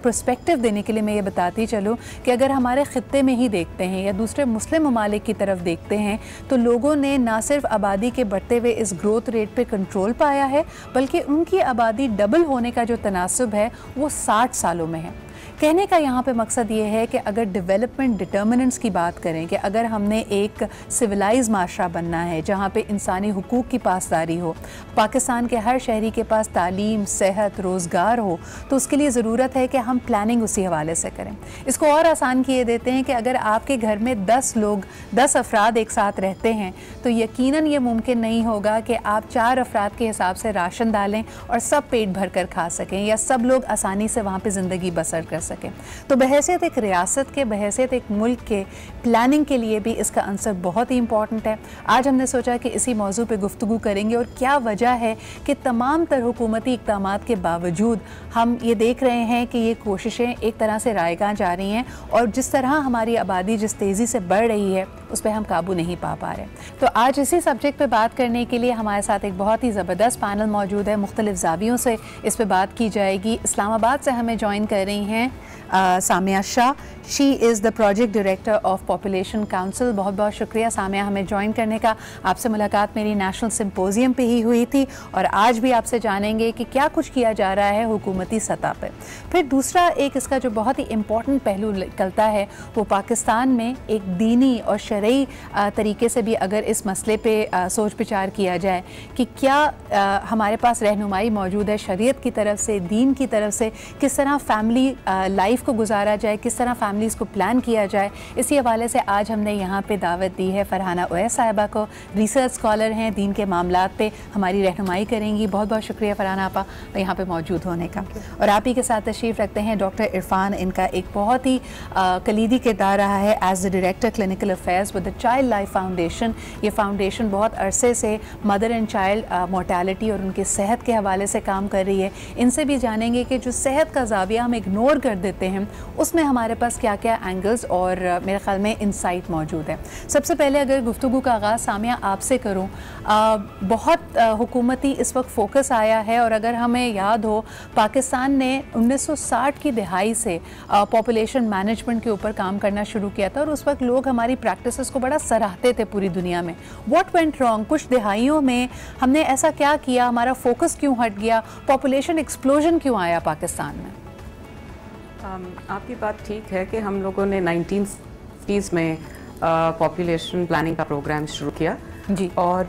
पर्सपेक्टिव देने के लिए मैं ये बताती चलूँ कि अगर हमारे ख़ित्ते में ही देखते हैं या दूसरे मुस्लिम ममालिक की तरफ देखते हैं तो लोगों ने ना सिर्फ आबादी के बढ़ते हुए इस ग्रोथ रेट पे कंट्रोल पाया है, बल्कि उनकी आबादी डबल होने का जो तनासुब है वो 60 सालों में है। कहने का यहाँ पे मकसद ये है कि अगर डेवलपमेंट डिटर्मिनेंट्स की बात करें कि अगर हमने एक सिविलाइज माशरा बनना है जहाँ पे इंसानी हुकूक की पासदारी हो, पाकिस्तान के हर शहरी के पास तालीम, सेहत, रोज़गार हो, तो उसके लिए ज़रूरत है कि हम प्लानिंग उसी हवाले से करें। इसको और आसान किए देते हैं कि अगर आपके घर में 10 अफराद एक साथ रहते हैं तो यकीनन ये मुमकिन नहीं होगा कि आप 4 अफराद के हिसाब से राशन डालें और सब पेट भर कर खा सकें या सब लोग आसानी से वहाँ पर ज़िंदगी बसर कर सकें। तो बहैसियत एक रियासत के, बहैसियत एक मुल्क के प्लानिंग के लिए भी इसका आंसर बहुत ही इंपॉर्टेंट है। आज हमने सोचा कि इसी मौजू पे गुफ्तगू करेंगे और क्या वजह है कि तमाम तर हुकूमती इक़दामात के बावजूद हम ये देख रहे हैं कि ये कोशिशें एक तरह से रायगां जा रही हैं और जिस तरह हमारी आबादी जिस तेज़ी से बढ़ रही है उस पर हम काबू नहीं पा रहे। तो आज इसी सब्जेक्ट पे बात करने के लिए हमारे साथ एक बहुत ही ज़बरदस्त पैनल मौजूद है। मुख्तलिफ ज़ावियों से इस पर बात की जाएगी। इस्लामाबाद से हमें ज्वाइन कर रही हैं Samia Shah. She is the project director of population council. बहुत बहुत शुक्रिया सामिया हमें ज्वाइन करने का। आपसे मुलाकात मेरी नेशनल सिंपोजियम पे ही हुई थी और आज भी आपसे जानेंगे कि क्या कुछ किया जा रहा है हुकूमती सतह पर। फिर दूसरा एक इसका जो बहुत ही इम्पोर्टेंट पहलू निकलता है वो पाकिस्तान में एक दीनी और शरई तरीके से भी अगर इस मसले पे सोच विचार किया जाए कि क्या हमारे पास रहनुमाई मौजूद है शरीयत की तरफ से, दीन की तरफ से, किस तरह फैमिली लाइफ को गुजारा जाए, किस तरह फैमिलीज़ को प्लान किया जाए। इसी हवाले से आज हमने यहाँ पे दावत दी है फरहाना उवैस साहिबा को। रिसर्च स्कॉलर हैं, दीन के मामलात पे हमारी रहनुमाई करेंगी। बहुत बहुत शुक्रिया फरहाना आपा यहाँ पे मौजूद होने का। और आप ही के साथ तशरीफ़ रखते हैं डॉक्टर इरफान। इनका एक बहुत ही कलीदी किरदार रहा है as the director clinical affairs with the child life foundation. ये फाउंडेशन बहुत अरसे से मदर एंड चाइल्ड मोर्टेलिटी और उनकी सेहत के हवाले से काम कर रही है। इनसे भी जानेंगे कि जो सेहत का ज़ाविया हम इग्नोर कर देते हैं उसमें हमारे पास क्या क्या एंगल्स और मेरे ख्याल में इंसाइट मौजूद है। सबसे पहले अगर गुफ्तगू का आगाज़ सामिया आपसे करूं, बहुत हुकूमती इस वक्त फोकस आया है और अगर हमें याद हो पाकिस्तान ने 1960 की दिहाई से पॉपुलेशन मैनेजमेंट के ऊपर काम करना शुरू किया था और उस वक्त लोग हमारी प्रैक्टिसेस को बड़ा सराहते थे पूरी दुनिया में। What went wrong? कुछ दिहाइयों में हमने ऐसा क्या किया, हमारा फोकस क्यों हट गया, पॉपुलेशन एक्सप्लोजन क्यों आया पाकिस्तान में? आपकी बात ठीक है कि हम लोगों ने 1960s में पॉपुलेशन प्लानिंग का प्रोग्राम शुरू किया जी। और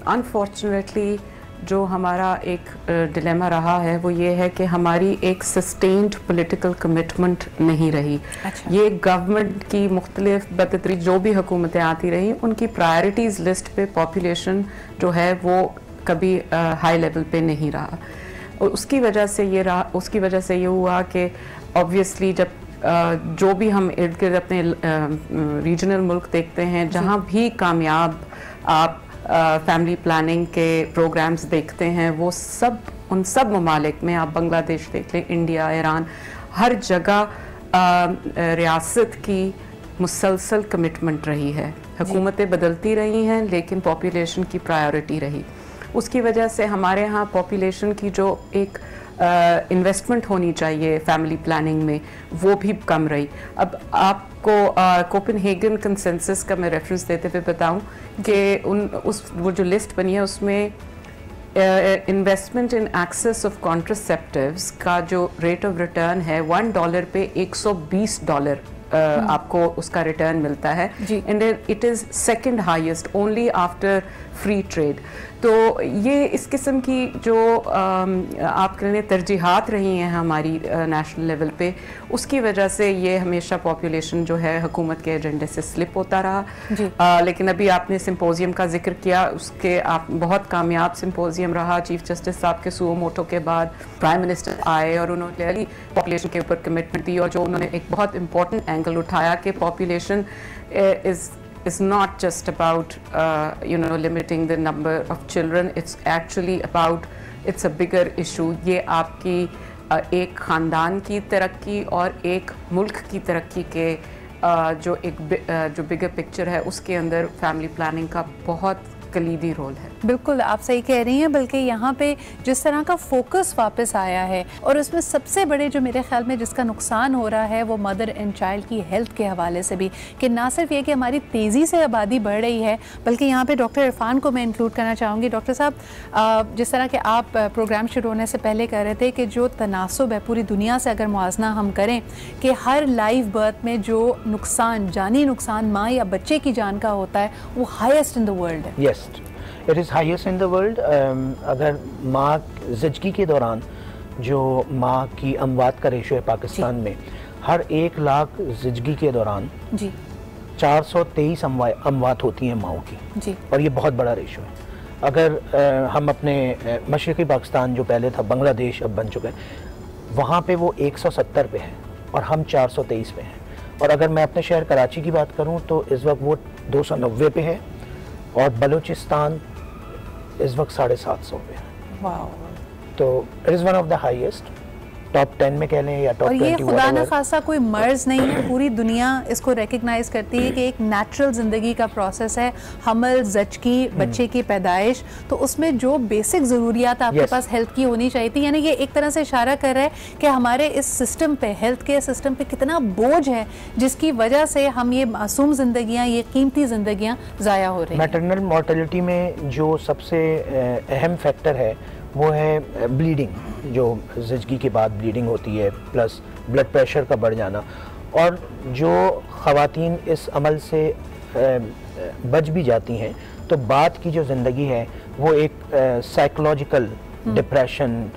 अनफॉर्चुनेटली जो हमारा एक डिलेमा रहा है वो ये है कि हमारी एक सस्टेन्ड पॉलिटिकल कमिटमेंट नहीं रही। अच्छा। ये गवर्नमेंट की मुख्तलिफ बदतरीक जो भी हुकूमतें आती रही उनकी प्रायोरिटीज़ लिस्ट पे पॉपुलेशन जो है वो कभी हाई लेवल पे नहीं रहा और उसकी वजह से ये हुआ कि ऑब्वियसली जब जो भी हम इर्द गिर्द अपने रीजनल मुल्क देखते हैं जहाँ भी कामयाब आप फैमिली प्लानिंग के प्रोग्राम्स देखते हैं वो सब उन सब ममालिक में आप बांग्लादेश देख लें, इंडिया, ईरान, हर जगह रियासत की मुसलसल कमिटमेंट रही है। हुकूमतें बदलती रही हैं लेकिन पॉपुलेशन की प्रायोरिटी रही। उसकी वजह से हमारे यहाँ पॉपुलेशन की जो एक इन्वेस्टमेंट होनी चाहिए फैमिली प्लानिंग में वो भी कम रही। अब आपको कोपेनहेगन कंसेंसस का मैं रेफरेंस देते हुए बताऊं कि वो जो लिस्ट बनी है उसमें investment in excess of contraceptives का जो रेट ऑफ रिटर्न है $1 पे $120 आपको उसका रिटर्न मिलता है and it is second highest only after free trade. तो ये इस किस्म की जो आप कह लें तरजीहात रही हैं हमारी नेशनल लेवल पे, उसकी वजह से ये हमेशा पॉपुलेशन जो है हुकूमत के एजेंडे से स्लिप होता रहा। लेकिन अभी आपने सिंपोजियम का जिक्र किया, उसके आप बहुत कामयाब सिंपोजियम रहा। चीफ जस्टिस साहब के सुओ मोटो के बाद प्राइम मिनिस्टर आए और उन्होंने पॉपुलेशन के ऊपर कमिटमेंट दी और जो उन्होंने एक बहुत इंपॉर्टेंट एंगल उठाया कि population is not just about limiting the number of children, it's actually about it's a bigger issue। ये आपकी एक ख़ानदान की तरक्की और एक मुल्क की तरक्की के जो बिगर पिक्चर है उसके अंदर फैमिली प्लानिंग का बहुत कलीदी रोल है। बिल्कुल आप सही कह रही हैं, बल्कि यहाँ पे जिस तरह का फोकस वापस आया है और उसमें सबसे बड़े जो मेरे ख्याल में जिसका नुकसान हो रहा है वो मदर एंड चाइल्ड की हेल्थ के हवाले से भी, कि ना सिर्फ ये कि हमारी तेज़ी से आबादी बढ़ रही है बल्कि यहाँ पे डॉक्टर इरफान को मैं इंक्लूड करना चाहूँगी। डॉक्टर साहब, जिस तरह के आप प्रोग्राम शुरू होने से पहले कह रहे थे कि जो तनासुब है पूरी दुनिया से अगर मुआजना हम करें कि हर लाइव बर्थ में जो नुकसान, जानी नुकसान माँ या बच्चे की जान का होता है वो हाईएस्ट इन द वर्ल्ड है। Yes, it is highest in the world. अगर माँ ज़िंदगी के दौरान जो माँ की अमवात का रेशो है पाकिस्तान में, हर 1 लाख ज़िंदगी के दौरान 423 अमवात होती हैं माओं की, और ये बहुत बड़ा रेशो है। अगर हम अपने मशरक़ी पाकिस्तान जो पहले था बांग्लादेश अब बन चुका है, वहाँ पे वो 170 पे है और हम 423 पे हैं। और अगर मैं अपने शहर कराची की बात करूँ तो इस वक्त वो 290 पे है और बलूचिस्तान इस वक्त 750 पे है। वाओ। तो it is one of the highest. Top 10 में कह लें या टॉप 20। और ये खुदा न खासा कोई मर्ज नहीं है, पूरी दुनिया इसको रिकग्नाइज करती है कि एक नेचुरल ज़िंदगी का प्रोसेस है, हमल ज़चकी, बच्चे की पैदाइश, तो उसमें जो बेसिक ज़रूरियात आपके पास हेल्थ की होनी चाहिए थी, यानी ये एक तरह से इशारा कर रहा है कि हमारे इस सिस्टम पे, हेल्थ केयर सिस्टम पे कितना बोझ है, जिसकी वजह से हम ये मासूम ज़िंदगियाँ, ये कीमती ज़िंदगियाँ ज़ाया हो रही हैं। मैटरनल मॉर्टेलिटी में जो सबसे अहम फैक्टर है वो है ब्लीडिंग, जो ज़िजगी के बाद ब्लीडिंग होती है, प्लस ब्लड प्रेशर का बढ़ जाना। और जो ख़वातीन इस अमल से बच भी जाती हैं तो बाद की जो ज़िंदगी है वो एक साइकोलॉजिकल डिप्रेशन,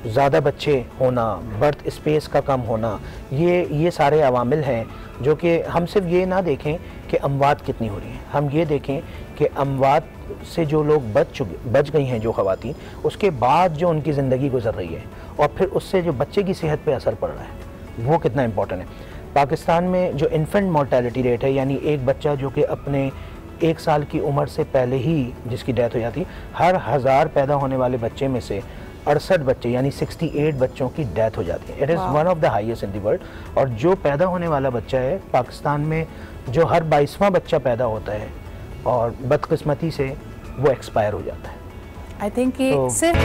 ज़्यादा बच्चे होना, बर्थ स्पेस का कम होना, ये सारे अवामिल हैं जो कि हम सिर्फ ये ना देखें कि अमवात कितनी हो रही हैं, हम ये देखें कि अमवात से जो लोग बच गई हैं, जो ख़वातीन, उसके बाद जो उनकी ज़िंदगी गुजर रही है और फिर उससे जो बच्चे की सेहत पे असर पड़ रहा है वो कितना इम्पोर्टेंट है। पाकिस्तान में जो इन्फेंट मोर्टेलिटी रेट है, यानी एक बच्चा जो कि अपने 1 साल की उम्र से पहले ही जिसकी डेथ हो जाती, हर 1000 पैदा होने वाले बच्चे में से 68 बच्चे यानी 68 बच्चों की डेथ हो जाती है। It is one of the highest in the world. और जो पैदा होने वाला बच्चा है पाकिस्तान में, जो हर 22वां बच्चा पैदा होता है और बदकिस्मती से वो एक्सपायर हो जाता है। आई थिंक ये सिर्फ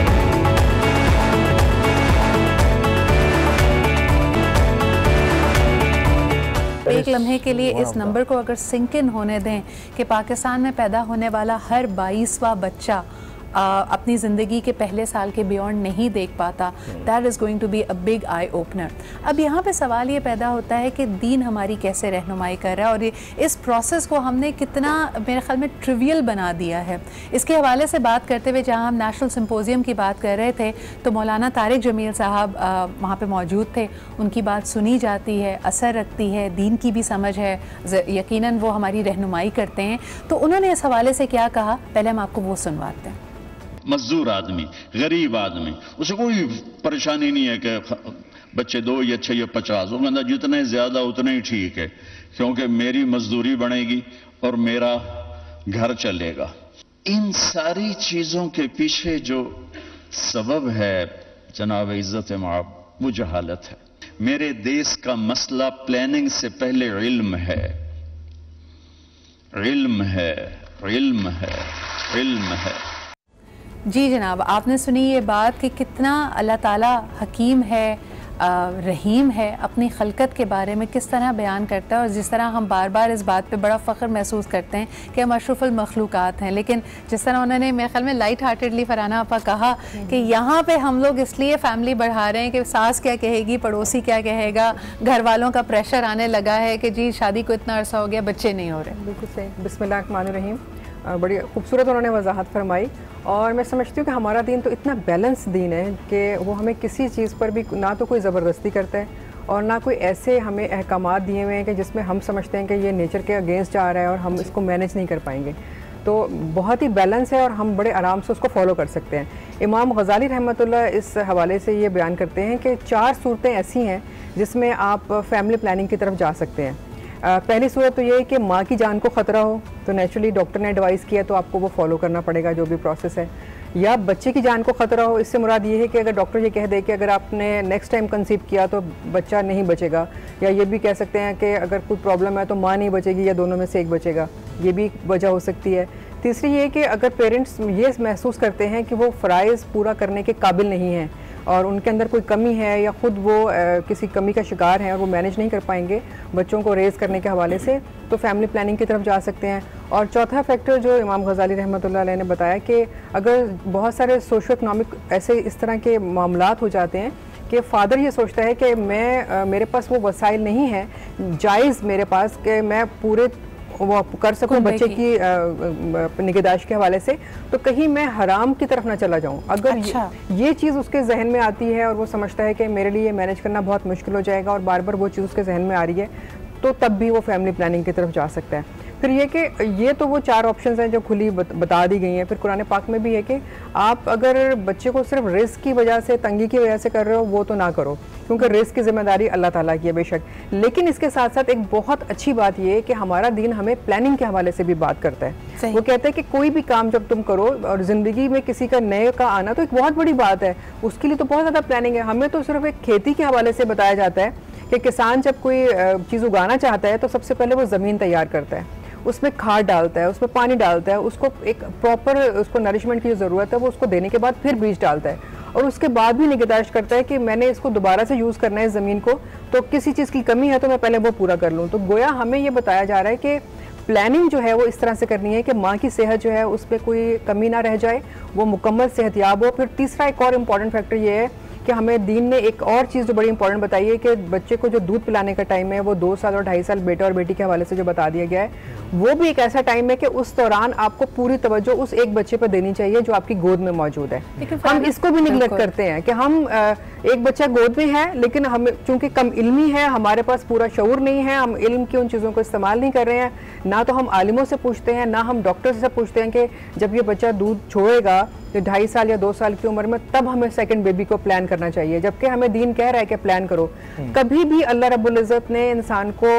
एक लम्हे के लिए इस नंबर को अगर सिंक इन होने दें कि पाकिस्तान में पैदा होने वाला हर 22वां बच्चा अपनी ज़िंदगी के पहले साल के बियॉन्ड नहीं देख पाता, that is going to be a big eye opener. अब यहाँ पे सवाल ये पैदा होता है कि दीन हमारी कैसे रहनुमाई कर रहा है और ये इस प्रोसेस को हमने कितना मेरे ख्याल में ट्रिवियल बना दिया है। इसके हवाले से बात करते हुए जहाँ हम नेशनल सिम्पोजियम की बात कर रहे थे तो मौलाना तारिक जमील साहब वहाँ पर मौजूद थे, उनकी बात सुनी जाती है, असर रखती है, दीन की भी समझ है, यकीनन वो हमारी रहनुमाई करते हैं। तो उन्होंने इस हवाले से क्या कहा, पहले हम आपको वो सुनवाते हैं। मजदूर आदमी, गरीब आदमी, उसे कोई परेशानी नहीं है कि बच्चे 2 या 6 या 50, वो कहता जितने ज्यादा उतने ही ठीक है, क्योंकि मेरी मजदूरी बनेगी और मेरा घर चलेगा। इन सारी चीजों के पीछे जो सबब है जनाब इज्जत माब, वो जहालत है। मेरे देश का मसला प्लानिंग से पहले इल्म है, इल्म है, इल्म है, इल्म है। जी जनाब, आपने सुनी ये बात कि कितना अल्लाह ताला हकीम है, रहीम है, अपनी खलकत के बारे में किस तरह बयान करता है। और जिस तरह हम बार बार इस बात पे बड़ा फ़ख्र महसूस करते हैं कि हम अशरफुल मखलूक़ात हैं, लेकिन जिस तरह उन्होंने मेरे ख्याल में लाइट हार्टेडली फरहाना आपा कहा कि यहाँ पे हम लोग इसलिए फैमिली बढ़ा रहे हैं कि सास क्या कहेगी, पड़ोसी क्या कहेगा, घर वालों का प्रेशर आने लगा है कि जी शादी को इतना अरसा हो गया, बच्चे नहीं हो रहे। बिल्कुल सही। बिस्मिल्लाहिर्रहमानिर्रहीम। बड़ी खूबसूरत उन्होंने वजाहत फरमाई। और मैं समझती हूँ कि हमारा दीन तो इतना बैलेंस दीन है कि वो हमें किसी चीज़ पर भी ना तो कोई ज़बरदस्ती करता है और ना कोई ऐसे हमें अहकामात दिए हुए हैं कि जिसमें हम समझते हैं कि ये नेचर के अगेंस्ट जा रहा है और हम इसको मैनेज नहीं कर पाएंगे। तो बहुत ही बैलेंस है और हम बड़े आराम से उसको फॉलो कर सकते हैं। इमाम गज़ाली रहमतुल्लाह इस हवाले से ये बयान करते हैं कि 4 सूरतें ऐसी हैं जिसमें आप फैमिली प्लानिंग की तरफ जा सकते हैं। पहली सूरत तो ये है कि माँ की जान को ख़तरा हो, तो नेचुरली डॉक्टर ने एडवाइस किया तो आपको वो फॉलो करना पड़ेगा जो भी प्रोसेस है। या बच्चे की जान को ख़तरा हो, इससे मुराद ये है कि अगर डॉक्टर ये कह दे कि अगर आपने नेक्स्ट टाइम कंसीव किया तो बच्चा नहीं बचेगा, या ये भी कह सकते हैं कि अगर कोई प्रॉब्लम है तो माँ नहीं बचेगी या दोनों में से एक बचेगा, ये भी वजह हो सकती है। तीसरी ये कि अगर पेरेंट्स ये महसूस करते हैं कि वो फ़राइज़ पूरा करने के काबिल नहीं हैं और उनके अंदर कोई कमी है या ख़ुद वो किसी कमी का शिकार हैं और वो मैनेज नहीं कर पाएंगे बच्चों को रेज़ करने के हवाले से, तो फैमिली प्लानिंग की तरफ जा सकते हैं। और चौथा फैक्टर जो इमाम गज़ाली रहमतुल्लाह अलैह ने बताया कि अगर बहुत सारे सोशो इकनॉमिक ऐसे इस तरह के मामलात हो जाते हैं कि फ़ादर ये सोचता है कि मेरे पास वो वसाइल नहीं है जायज़ मेरे पास कि मैं पूरे वो कर सकूं बच्चे की निगहदाश्त के हवाले से, तो कहीं मैं हराम की तरफ ना चला जाऊं। अगर ये चीज़ उसके जहन में आती है और वो समझता है कि मेरे लिए मैनेज करना बहुत मुश्किल हो जाएगा और बार बार वो चीज़ उसके जहन में आ रही है, तो तब भी वो फैमिली प्लानिंग की तरफ जा सकता है। फिर ये कि ये तो वो 4 ऑप्शंस हैं जो खुली बता दी गई हैं। फिर कुरान पाक में भी है कि आप अगर बच्चे को सिर्फ रिस्क की वजह से, तंगी की वजह से कर रहे हो, वो तो ना करो, क्योंकि रिस्क की जिम्मेदारी अल्लाह ताला की है बेशक। लेकिन इसके साथ साथ एक बहुत अच्छी बात ये है कि हमारा दीन हमें प्लानिंग के हवाले से भी बात करता है। वो कहते हैं कि कोई भी काम जब तुम करो, और ज़िंदगी में किसी का नए का आना तो एक बहुत बड़ी बात है, उसके लिए तो बहुत ज़्यादा प्लानिंग है। हमें तो सिर्फ एक खेती के हवाले से बताया जाता है कि किसान जब कोई चीज़ उगाना चाहता है तो सबसे पहले वो ज़मीन तैयार करता है, उसमें खाद डालता है, उसमें पानी डालता है, उसको एक प्रॉपर उसको नरिशमेंट की जो ज़रूरत है वो उसको देने के बाद फिर बीज डालता है, और उसके बाद भी निगहदाश्त करता है कि मैंने इसको दोबारा से यूज़ करना है ज़मीन को, तो किसी चीज़ की कमी है तो मैं पहले वो पूरा कर लूँ। तो गोया हमें ये बताया जा रहा है कि प्लानिंग जो है वो इस तरह से करनी है कि माँ की सेहत जो है उस पर कोई कमी ना रह जाए, वो मुकम्मल सेहतयाब हो। फिर तीसरा एक और इम्पॉर्टेंट फैक्टर ये है कि हमें दीन ने एक और चीज़ जो बड़ी इंपॉर्टेंट बताई है कि बच्चे को जो दूध पिलाने का टाइम है वो 2 साल और 2.5 साल बेटे और बेटी के हवाले से जो बता दिया गया है, वो भी एक ऐसा टाइम है कि उस दौरान आपको पूरी तवज्जो उस एक बच्चे पर देनी चाहिए जो आपकी गोद में मौजूद है। हम इसको भी निगलेक्ट करते हैं कि हम एक बच्चा गोद में है, लेकिन हम चूंकि कम इल्मी है, हमारे पास पूरा शऊर नहीं है, हम इल्म की उन चीज़ों को इस्तेमाल नहीं कर रहे हैं, ना तो हम आलिमों से पूछते हैं, ना हम डॉक्टर से पूछते हैं कि जब ये बच्चा दूध छोड़ेगा तो 2.5 साल या 2 साल की उम्र में, तब हमें सेकंड बेबी को प्लान करना चाहिए, जबकि हमें दीन कह रहा है कि प्लान करो। कभी भी अल्लाह रब्बुल इज़्ज़त ने इंसान को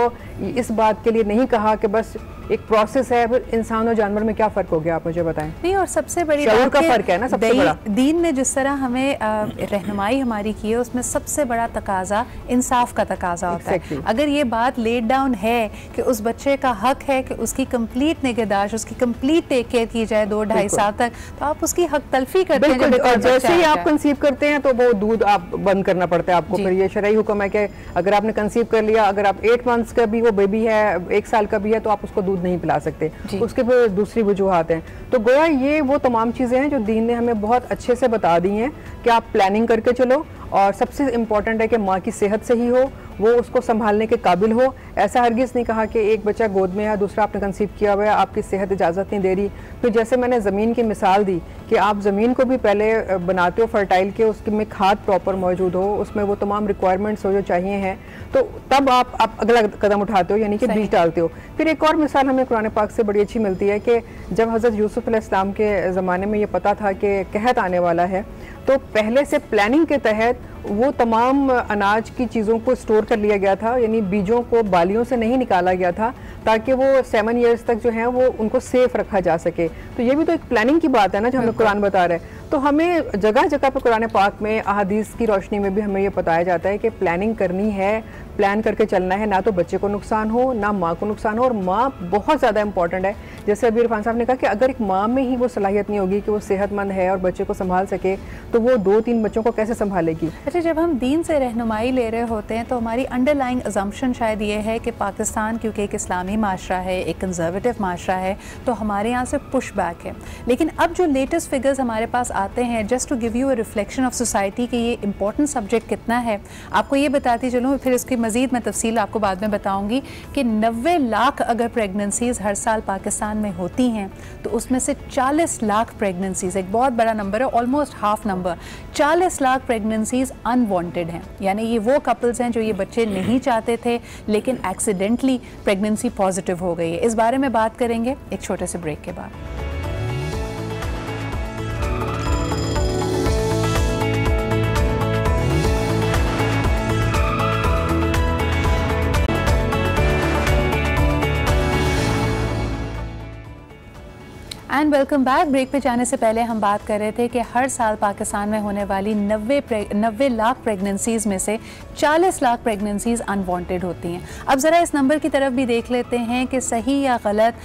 इस बात के लिए नहीं कहा कि बस एक प्रोसेस है, फिर इंसान और जानवर में क्या फ़र्क हो गया, आप मुझे बताएं। नहीं, और सबसे बड़ी बात का फ़र्क है ना, सबसे बड़ा दीन ने जिस तरह हमें रहनुमाई हमारी की है, उसमें सबसे बड़ा तकाजा इंसाफ का तकाजा होता है। अगर ये बात लेट डाउन है कि उस बच्चे का हक है कि उसकी कंप्लीट निगहदाश्त, उसकी कंप्लीट टेक केयर की जाए 2-2.5 साल तक, तो आप उसकी हक तलफी करते हैं। और जैसे ही आप कंसीव करते हैं तो वो दूध आप बंद करना पड़ता है आपको। फिर ये शरई हुक्म है कि अगर आपने कंसीव कर लिया, अगर आप 8 मंथ्स का भी वो बेबी है, 1 साल का भी है, तो आप उसको दूध नहीं पिला सकते। उसके फिर दूसरी वजूहात हैं। तो गोया ये वो तमाम चीज़ें हैं जो दीन ने हमें बहुत अच्छे से बता दी हैं कि आप प्लानिंग करके चलो, और सबसे इम्पॉर्टेंट है कि माँ की सेहत सही हो, वो उसको संभालने के काबिल हो। ऐसा हरगिज़ नहीं कहा कि एक बच्चा गोद में है, दूसरा आपने कंसीव किया हुआ है, आपकी सेहत इजाज़त नहीं दे रही। फिर जैसे मैंने ज़मीन की मिसाल दी कि आप ज़मीन को भी पहले बनाते हो फर्टाइल के, उसमें खाद प्रॉपर मौजूद हो, उसमें वो तमाम रिक्वायरमेंट्स हो जो चाहिए हैं, तो तब आप अगला कदम उठाते हो, यानी कि बीज डालते हो। फिर एक और मिसाल हमें कुरान पाक से बड़ी अच्छी मिलती है कि जब हज़रत यूसुफ अलैहिस्सलाम के ज़माने में ये पता था कि कहत आने वाला है, तो पहले से प्लानिंग के तहत वो तमाम अनाज की चीज़ों को स्टोर कर लिया गया था, यानी बीजों को बालियों से नहीं निकाला गया था, ताकि वो 7 ईयर्स तक जो है वो उनको सेफ रखा जा सके। तो ये भी तो एक प्लानिंग की बात है ना, जो हमें कुरान बता रहा है। तो हमें जगह जगह पर कुरान पाक में अहादीस की रोशनी में भी हमें ये बताया जाता है कि प्लानिंग करनी है, प्लान करके चलना है, ना तो बच्चे को नुकसान हो, ना माँ को नुकसान हो। और माँ बहुत ज़्यादा इंपॉर्टेंट है। जैसे अभी इरफान साहब ने कहा कि अगर एक माँ में ही वो सलाहियत नहीं होगी कि वो सेहतमंद है और बच्चे को संभाल सके, तो वो 2-3 बच्चों को कैसे संभालेगी। अच्छा, जब हम दीन से रहनुमाई ले रहे होते हैं तो हमारी अंडरलाइंग अजम्पशन शायद ये है कि पाकिस्तान क्योंकि एक इस्लामी माशरा है, एक कंजर्वेटिव माशरा है, तो हमारे यहाँ से पुश बैक है। लेकिन अब जो लेटेस्ट फिगर्स हमारे पास आते हैं, just to give you a reflection of society कि ये इंपॉर्टेंट सब्जेक्ट कितना है, आपको ये बताती चलूँ, फिर इसकी मज़ीद मैं तफसील आपको बाद में बताऊँगी कि 90 लाख अगर प्रेगनेंसीज़ हर साल पाकिस्तान में होती हैं, तो उसमें से 40 लाख प्रेगनेंसीज़, एक बहुत बड़ा नंबर है, almost half number, 40 lakh pregnancies unwanted हैं। यानी ये वो कपल्स हैं जो ये बच्चे नहीं चाहते थे, लेकिन एक्सीडेंटली प्रेगनेंसी पॉजिटिव हो गई है। इस बारे में बात करेंगे एक छोटे से ब्रेक के बाद। And welcome back. ब्रेक पे जाने से पहले हम बात कर रहे थे कि हर साल पाकिस्तान में होने वाली 90 लाख प्रेगनेंसीज़ में से 40 लाख प्रेगनेंसीज़ अनवांटेड होती हैं। अब ज़रा इस नंबर की तरफ भी देख लेते हैं कि सही या गलत,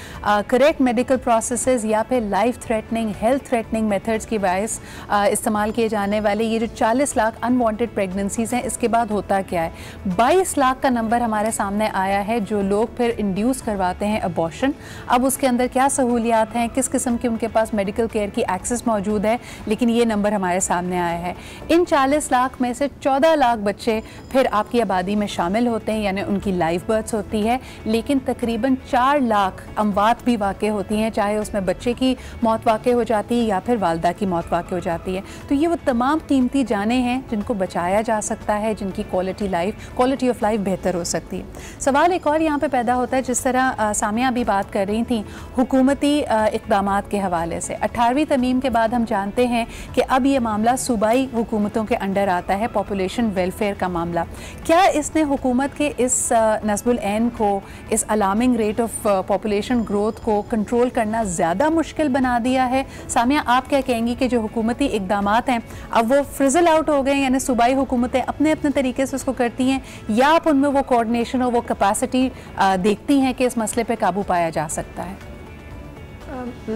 करेक्ट मेडिकल प्रोसेसेस या फिर life threatening, health threatening methods की बायस इस्तेमाल किए जाने वाले ये जो 40 लाख अनवांटेड प्रेगनेंसीज़ हैं, इसके बाद होता क्या है। 22 लाख का नंबर हमारे सामने आया है जो लोग फिर इंड्यूस करवाते हैं अबॉर्शन। अब उसके अंदर क्या सहूलियात हैं, किस किस्म की उनके पास मेडिकल केयर की एक्सेस मौजूद है, लेकिन ये नंबर हमारे सामने आया है। इन 40 लाख में से 14 लाख बच्चे फिर आपकी आबादी में शामिल होते हैं, यानी उनकी लाइफ बर्थ्स होती है, लेकिन तकरीबन 4 लाख अमवात भी वाक़ होती हैं, चाहे उसमें बच्चे की मौत वाक़ हो जाती है या फिर वालदा की मौत वाक़ हो जाती है। तो ये वो तमाम कीमती जानें हैं जिनको बचाया जा सकता है, जिनकी क्वालिटी ऑफ लाइफ बेहतर हो सकती है। सवाल एक और यहाँ पे पैदा होता है, जिस तरह सामिया अभी बात कर रही थी हुकूमती इक़दामात के हवाले से। 18वीं तरमीम के बाद हम जानते हैं कि अब ये मामला सूबाई हुकूमतों के अंडर आता है, पॉपुलेशन वेलफेयर का मामला। क्या इसने हुकूमत के इस नस्बुल ऐन को, इस alarming rate of population growth को कंट्रोल करना ज़्यादा मुश्किल बना दिया है? सामिया, आप क्या कहेंगी कि जो हुकूमती इक़दामात हैं अब वो फ्रिजल आउट हो गए, यानी सूबाई हुकूमतें अपने अपने तरीके से उसको करती हैं, या आप उनमें वो कोऑर्डिनेशन और वो कैपेसिटी देखती हैं कि इस मसले पे काबू पाया जा सकता है?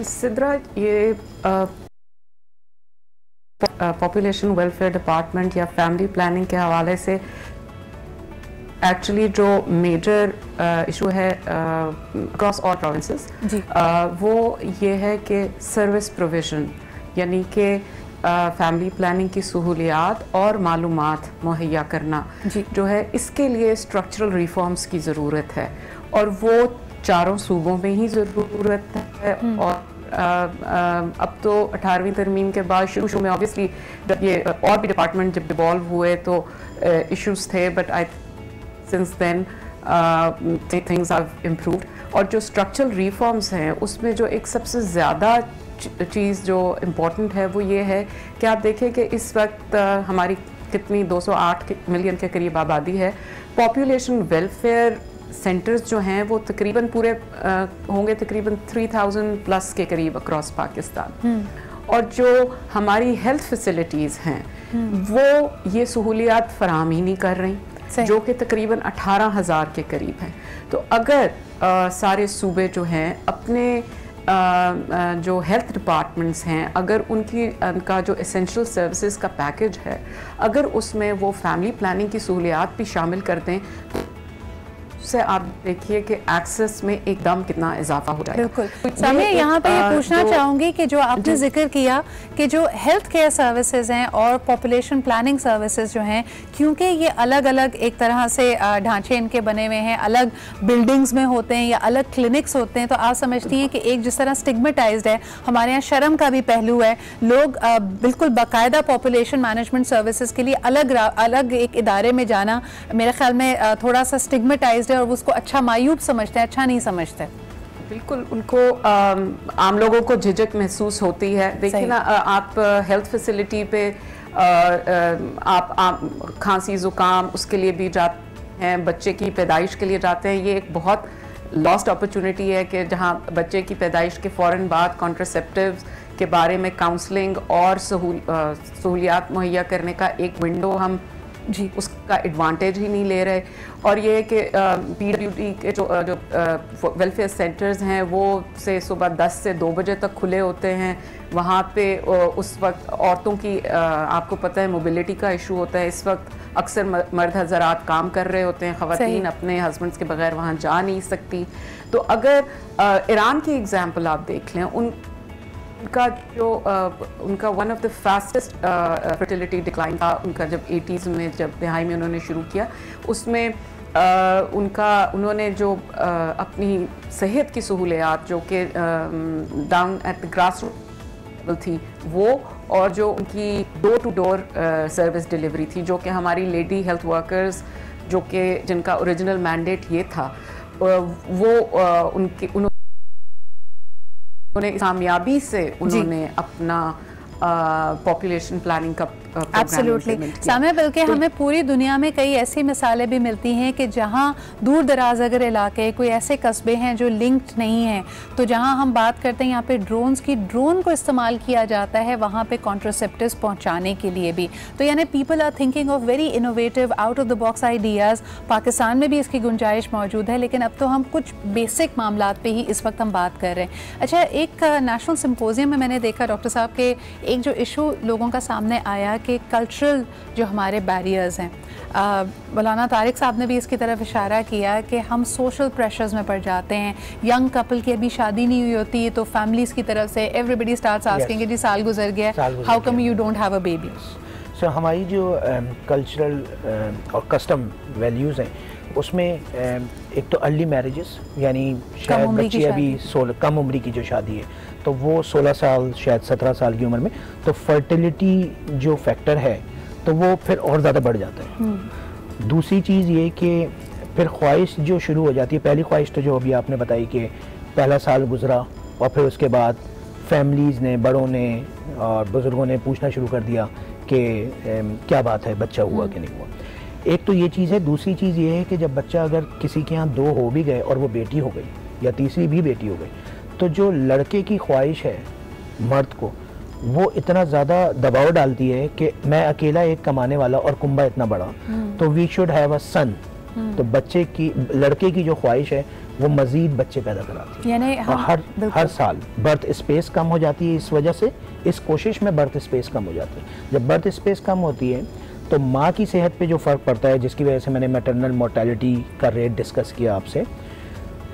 सिद्रा, ये पॉपुलेशन वेलफेयर डिपार्टमेंट या फैमिली प्लानिंग के हवाले से एक्चुअली जो मेजर इशू है अक्रॉस ऑल प्रोविंसेस, वो ये है कि सर्विस प्रोविजन, यानी कि फैमिली प्लानिंग की सहूलियात और मालूमात मुहैया करना जो है, इसके लिए स्ट्रक्चरल रिफॉर्म्स की ज़रूरत है, और वो चारों सूबों में ही ज़रूरत है। और अब तो 18वीं तरमीम के बाद शुरू में ऑब्वियसली जब ये और भी डिपार्टमेंट जब डिवॉल्व हुए तो इश्यूज थे, but I since then things have improved. और जो स्ट्रक्चरल रिफॉर्म्स हैं उसमें जो एक सबसे ज़्यादा चीज़ जो इम्पोर्टेंट है वो ये है कि आप देखें कि इस वक्त हमारी कितनी 208 मिलियन के करीब आबादी है। पॉपुलेशन वेलफेयर सेंटर्स जो हैं वो तकरीबन पूरे होंगे तकरीबन 3000 प्लस के करीब अक्रॉस पाकिस्तान। और जो हमारी हेल्थ फैसिलिटीज़ हैं वो ये सहूलियात फराहम ही नहीं कर रही, जो कि तकरीबन 18,000 के करीब हैं। तो अगर सारे सूबे जो हैं अपने जो हेल्थ डिपार्टमेंट्स हैं, अगर उनका जो एसेंशियल सर्विसेज का पैकेज है, अगर उसमें वो फैमिली प्लानिंग की सहूलियात भी शामिल कर दें तो से आप देखिए कि एक्सेस में एकदम कितना इजाफा हो जाएगा। बिल्कुल। सामिया, यहाँ पे ये पूछना चाहूँगी कि जो आपने जिक्र किया कि जो हेल्थ केयर सर्विसेज हैं और पॉपुलेशन प्लानिंग सर्विसेज जो हैं, क्योंकि ये अलग अलग एक तरह से ढांचे इनके बने हुए हैं, अलग बिल्डिंग्स में होते हैं या अलग क्लिनिक्स होते हैं, तो आप समझती हैं कि एक जिस तरह स्टिग्मेटाइज्ड है, हमारे यहाँ शर्म का भी पहलू है, लोग बिल्कुल बाकायदा पॉपुलेशन मैनेजमेंट सर्विसेज के लिए अलग एक इदारे में जाना मेरे ख्याल में थोड़ा सा स्टिग्मेटाइज्ड है और उसको अच्छा मायूब समझते हैं, अच्छा नहीं समझते। बिल्कुल, उनको आम लोगों को झिझक महसूस होती है। देखिए ना, आप हेल्थ फैसिलिटी पे आप खांसी ज़ुकाम उसके लिए भी जाते हैं, बच्चे की पैदाइश के लिए जाते हैं। ये एक बहुत लॉस्ट अपॉर्चुनिटी है कि जहाँ बच्चे की पैदाइश के फ़ौरन बाद कॉन्ट्रासेप्टिव्स के बारे में काउंसलिंग और सहूलियात मुहैया करने का एक विंडो हम उसका एडवांटेज ही नहीं ले रहे। और ये है कि PWD के जो वेलफेयर सेंटर्स हैं वो से सुबह 10 से 2 बजे तक खुले होते हैं। वहाँ पे उस वक्त औरतों की आपको पता है मोबिलिटी का इशू होता है। इस वक्त अक्सर मर्द हज़रात काम कर रहे होते हैं, ख़वातीन अपने हस्बैंड्स के बगैर वहाँ जा नहीं सकती। तो अगर ईरान की एग्जाम्पल आप देख लें, उनका जो उनका one of the fastest fertility decline था उनका, जब 80s में जब दहाई में उन्होंने शुरू किया, उसमें उन्होंने जो अपनी सेहत की सहूलियात जो कि down at the grass root थी वो, और जो उनकी door to door service delivery थी, जो कि हमारी लेडी हेल्थ वर्कर्स जो कि जिनका ओरिजिनल मैंडेट ये था, वो उन्होंने कामयाबी से उन्होंने अपना पॉपुलेशन प्लानिंग का एब्सोल्युटली सामिया, बल्कि हमें पूरी दुनिया में कई ऐसी मिसालें भी मिलती हैं कि जहां दूर दराज अगर इलाके, कोई ऐसे कस्बे हैं जो लिंक्ड नहीं हैं, तो जहां हम बात करते हैं यहाँ पे ड्रोन्स की, ड्रोन को इस्तेमाल किया जाता है वहाँ पे कॉन्ट्रासेप्टिव्स पहुँचाने के लिए भी। तो यानी people are thinking of very innovative out of the box ideas. Pakistan में भी इसकी गुंजाइश मौजूद है, लेकिन अब तो हम कुछ बेसिक मामलात पे ही इस वक्त हम बात कर रहे हैं। अच्छा, एक नेशनल सिम्पोजियम में मैंने देखा डॉक्टर साहब के एक जो इशू लोगों का सामने आया कि कल्चरल जो हमारे बैरियर्स हैं, मौलाना तारिक साहब ने भी इसकी तरफ इशारा किया कि हम सोशल प्रेशर्स में पड़ जाते हैं। यंग कपल की अभी शादी नहीं हुई होती तो फैमिलीज़ की तरफ से एवरीबडी स्टार्ट्स आस्किंग जी साल गुजर गया, how come you don't have a baby. So हमारी जो कल्चरल और कस्टम वैल्यूज़ हैं उसमें एक तो अर्ली मैरिजेस, यानी शायद बच्ची अभी 16 कम उम्र की जो शादी है तो वो 16 साल शायद 17 साल की उम्र में, तो फर्टिलिटी जो फैक्टर है तो वो फिर और ज़्यादा बढ़ जाता है। दूसरी चीज़ ये कि फिर ख्वाहिश जो शुरू हो जाती है, पहली ख्वाहिश तो जो अभी आपने बताई कि पहला साल गुजरा और फिर उसके बाद फैमिलीज़ ने, बड़ों ने और बुज़ुर्गों ने पूछना शुरू कर दिया कि क्या बात है, बच्चा हुआ कि नहीं हुआ। एक तो ये चीज़ है। दूसरी चीज़ ये है कि जब बच्चा अगर किसी के यहाँ 2 हो भी गए और वो बेटी हो गई या तीसरी भी बेटी हो गई, तो जो लड़के की ख्वाहिश है मर्द को, वो इतना ज़्यादा दबाव डालती है कि मैं अकेला एक कमाने वाला और कुंबा इतना बड़ा, तो वी शुड हैव अ सन। तो बच्चे की, लड़के की जो ख्वाहिश है वो मज़ीद बच्चे पैदा कराती है, यानी हर साल बर्थ स्पेस कम हो जाती है। इस वजह से इस कोशिश में बर्थ स्पेस कम हो जाती है। जब बर्थ स्पेस कम होती है तो माँ की सेहत पे जो फ़र्क पड़ता है, जिसकी वजह से मैंने मैटरनल मोर्टेलिटी का रेट डिस्कस किया आपसे,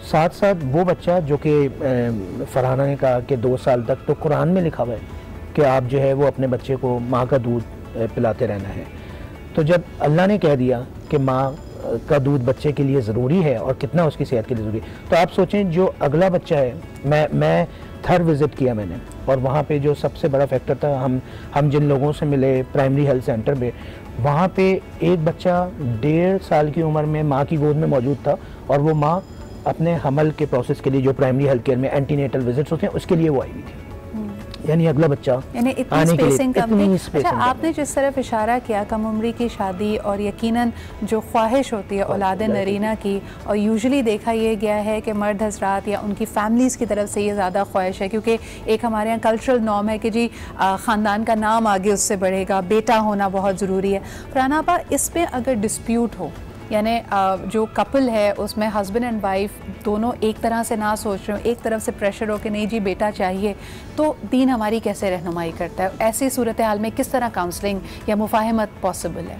साथ साथ वो बच्चा जो कि फरहाना ने कहा कि 2 साल तक, तो कुरान में लिखा हुआ है कि आप जो है वो अपने बच्चे को माँ का दूध पिलाते रहना है। तो जब अल्लाह ने कह दिया कि माँ का दूध बच्चे के लिए ज़रूरी है और कितना उसकी सेहत के लिए ज़रूरी है, तो आप सोचें जो अगला बच्चा है, मैं थर्ड विज़िट किया मैंने और वहाँ पे जो सबसे बड़ा फैक्टर था, हम जिन लोगों से मिले प्राइमरी हेल्थ सेंटर में, वहाँ पे एक बच्चा 1.5 साल की उम्र में माँ की गोद में मौजूद था और वो माँ अपने हमल के प्रोसेस के लिए जो प्राइमरी हेल्थ केयर में एंटीनेटल विजिट्स होते हैं उसके लिए वो आई हुई थी। यानी अगला बच्चा यानी इतनी स्पेसिंग कम थी। अच्छा, आपने जिस तरफ इशारा किया कम उम्री की शादी और यकीनन जो ख्वाहिश होती है औलाद नरीना की, और यूजुअली देखा ये गया है कि मर्द हजरात या उनकी फैमिलीज़ की तरफ से ये ज़्यादा ख्वाहिश है, क्योंकि एक हमारे यहाँ कल्चरल नॉर्म है कि जी ख़ानदान का नाम आगे उससे बढ़ेगा, बेटा होना बहुत ज़रूरी है। फरहाना आपा, इस पर अगर डिस्प्यूट हो, यानी जो कपल है उसमें हस्बैंड एंड वाइफ दोनों एक तरह से ना सोच रहे हो, एक तरफ से प्रेशर हो कि नहीं जी बेटा चाहिए, तो दीन हमारी कैसे रहनुमाई करता है? ऐसी सूरत हाल में किस तरह काउंसलिंग या मुफाहमत पॉसिबल है?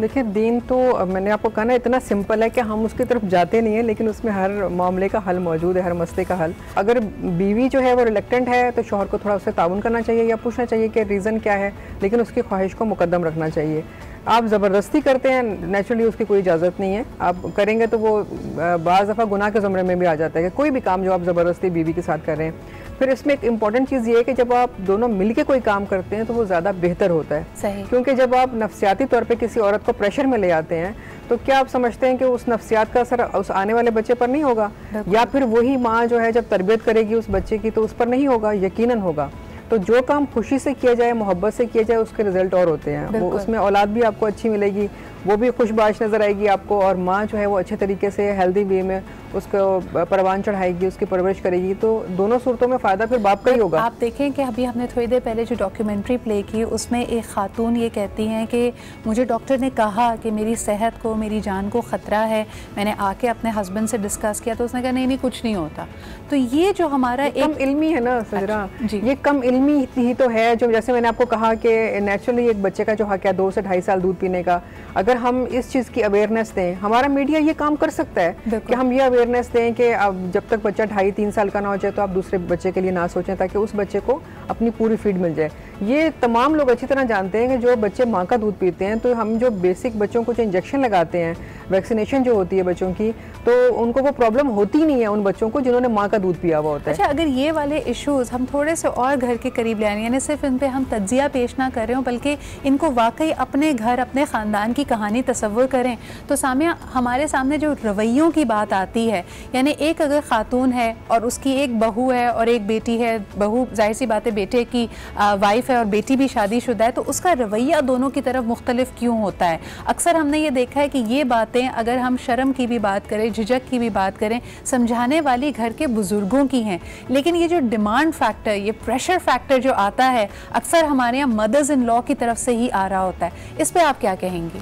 देखिए, दीन तो मैंने आपको कहा ना इतना सिंपल है कि हम उसकी तरफ जाते नहीं हैं, लेकिन उसमें हर मामले का हल मौजूद है, हर मसले का हल। अगर बीवी जो है वो रिलेक्टेंट है तो शौहर को थोड़ा उससे ताउन करना चाहिए या पूछना चाहिए कि रीज़न क्या है, लेकिन उसकी ख्वाहिश को मुकद्दम रखना चाहिए। आप ज़बरदस्ती करते हैं, नेचुरली उसकी कोई इजाज़त नहीं है, आप करेंगे तो वो बाज़ दफ़ा गुनाह के ज़मरे में भी आ जाता है कि कोई भी काम जो आप ज़बरदस्ती बीवी के साथ कर रहे हैं। फिर इसमें एक इम्पॉर्टेंट चीज़ ये है कि जब आप दोनों मिलके कोई काम करते हैं तो वो ज़्यादा बेहतर होता है। सही। क्योंकि जब आप नफ्सियाती तौर पे किसी औरत को प्रेशर में ले आते हैं तो क्या आप समझते हैं कि उस नफ्सियात का असर उस आने वाले बच्चे पर नहीं होगा, या फिर वही माँ जो है जब तरबियत करेगी उस बच्चे की तो उस पर नहीं होगा? यकीनन होगा। तो जो काम खुशी से किया जाए, मोहब्बत से किया जाए, उसके रिजल्ट और होते हैं। वो उसमें औलाद भी आपको अच्छी मिलेगी, वो भी खुशबाश नज़र आएगी आपको, और माँ जो है वो अच्छे तरीके से हेल्दी वे में उसको परवान चढ़ाएगी, उसकी परवरिश करेगी, तो दोनों सूरतों में फ़ायदा फिर बाप का ही होगा। आप देखें कि अभी हमने थोड़ी देर पहले जो डॉक्यूमेंट्री प्ले की उसमें एक खातून ये कहती हैं कि मुझे डॉक्टर ने कहा कि मेरी सेहत को, मेरी जान को ख़तरा है, मैंने आके अपने हस्बैंड से डिस्कस किया तो उसने कहा नहीं कुछ नहीं होता। तो ये जो हमारा कम इल्मी है ना सजरा, ये कम इल्मी ही तो है। जो जैसे मैंने आपको कहा कि नेचुरली एक बच्चे का जो हक है 2 से 2.5 साल दूध पीने का, अगर हम इस चीज़ की अवेयरनेस दें, हमारा मीडिया ये काम कर सकता है कि हम ये अवेयरनेस दें कि अब जब तक बच्चा 2.5-3 साल का ना हो जाए तो आप दूसरे बच्चे के लिए ना सोचें, ताकि उस बच्चे को अपनी पूरी फीड मिल जाए। ये तमाम लोग अच्छी तरह जानते हैं कि जो बच्चे माँ का दूध पीते हैं तो हम जो बेसिक बच्चों को जो इंजेक्शन लगाते हैं, वैक्सीनेशन जो होती है बच्चों की, तो उनको वो प्रॉब्लम होती नहीं है उन बच्चों को जिन्होंने माँ का दूध पिया हुआ होता है। अच्छा, अगर ये वाले इश्यूज़ हम थोड़े से और घर के करीब ले आए, यानी सिर्फ इन पे हम तज्जिया पेश ना कर रहे हो बल्कि इनको वाकई अपने घर, अपने ख़ानदान की कहानी तसव्वुर करें, तो सामिया हमारे सामने जो रवैयों की बात आती है, यानी एक अगर ख़ातून है और उसकी एक बहू है और एक बेटी है, बहू जाहिर सी बात है बेटे की वाइफ है और बेटी भी शादीशुदा है, तो उसका रवैया दोनों की तरफ मुख्तलिफ क्यों होता है? अक्सर हमने ये देखा है कि ये बातें अगर हम शर्म की भी बात करें, झिझक की भी बात करें, समझाने वाली घर के बुजुर्गों की हैं, लेकिन ये जो डिमांड फैक्टर, ये प्रेशर फैक्टर जो आता है अक्सर हमारे यहाँ मदर्स इन लॉ की तरफ से ही आ रहा होता है। इस पे आप क्या कहेंगी?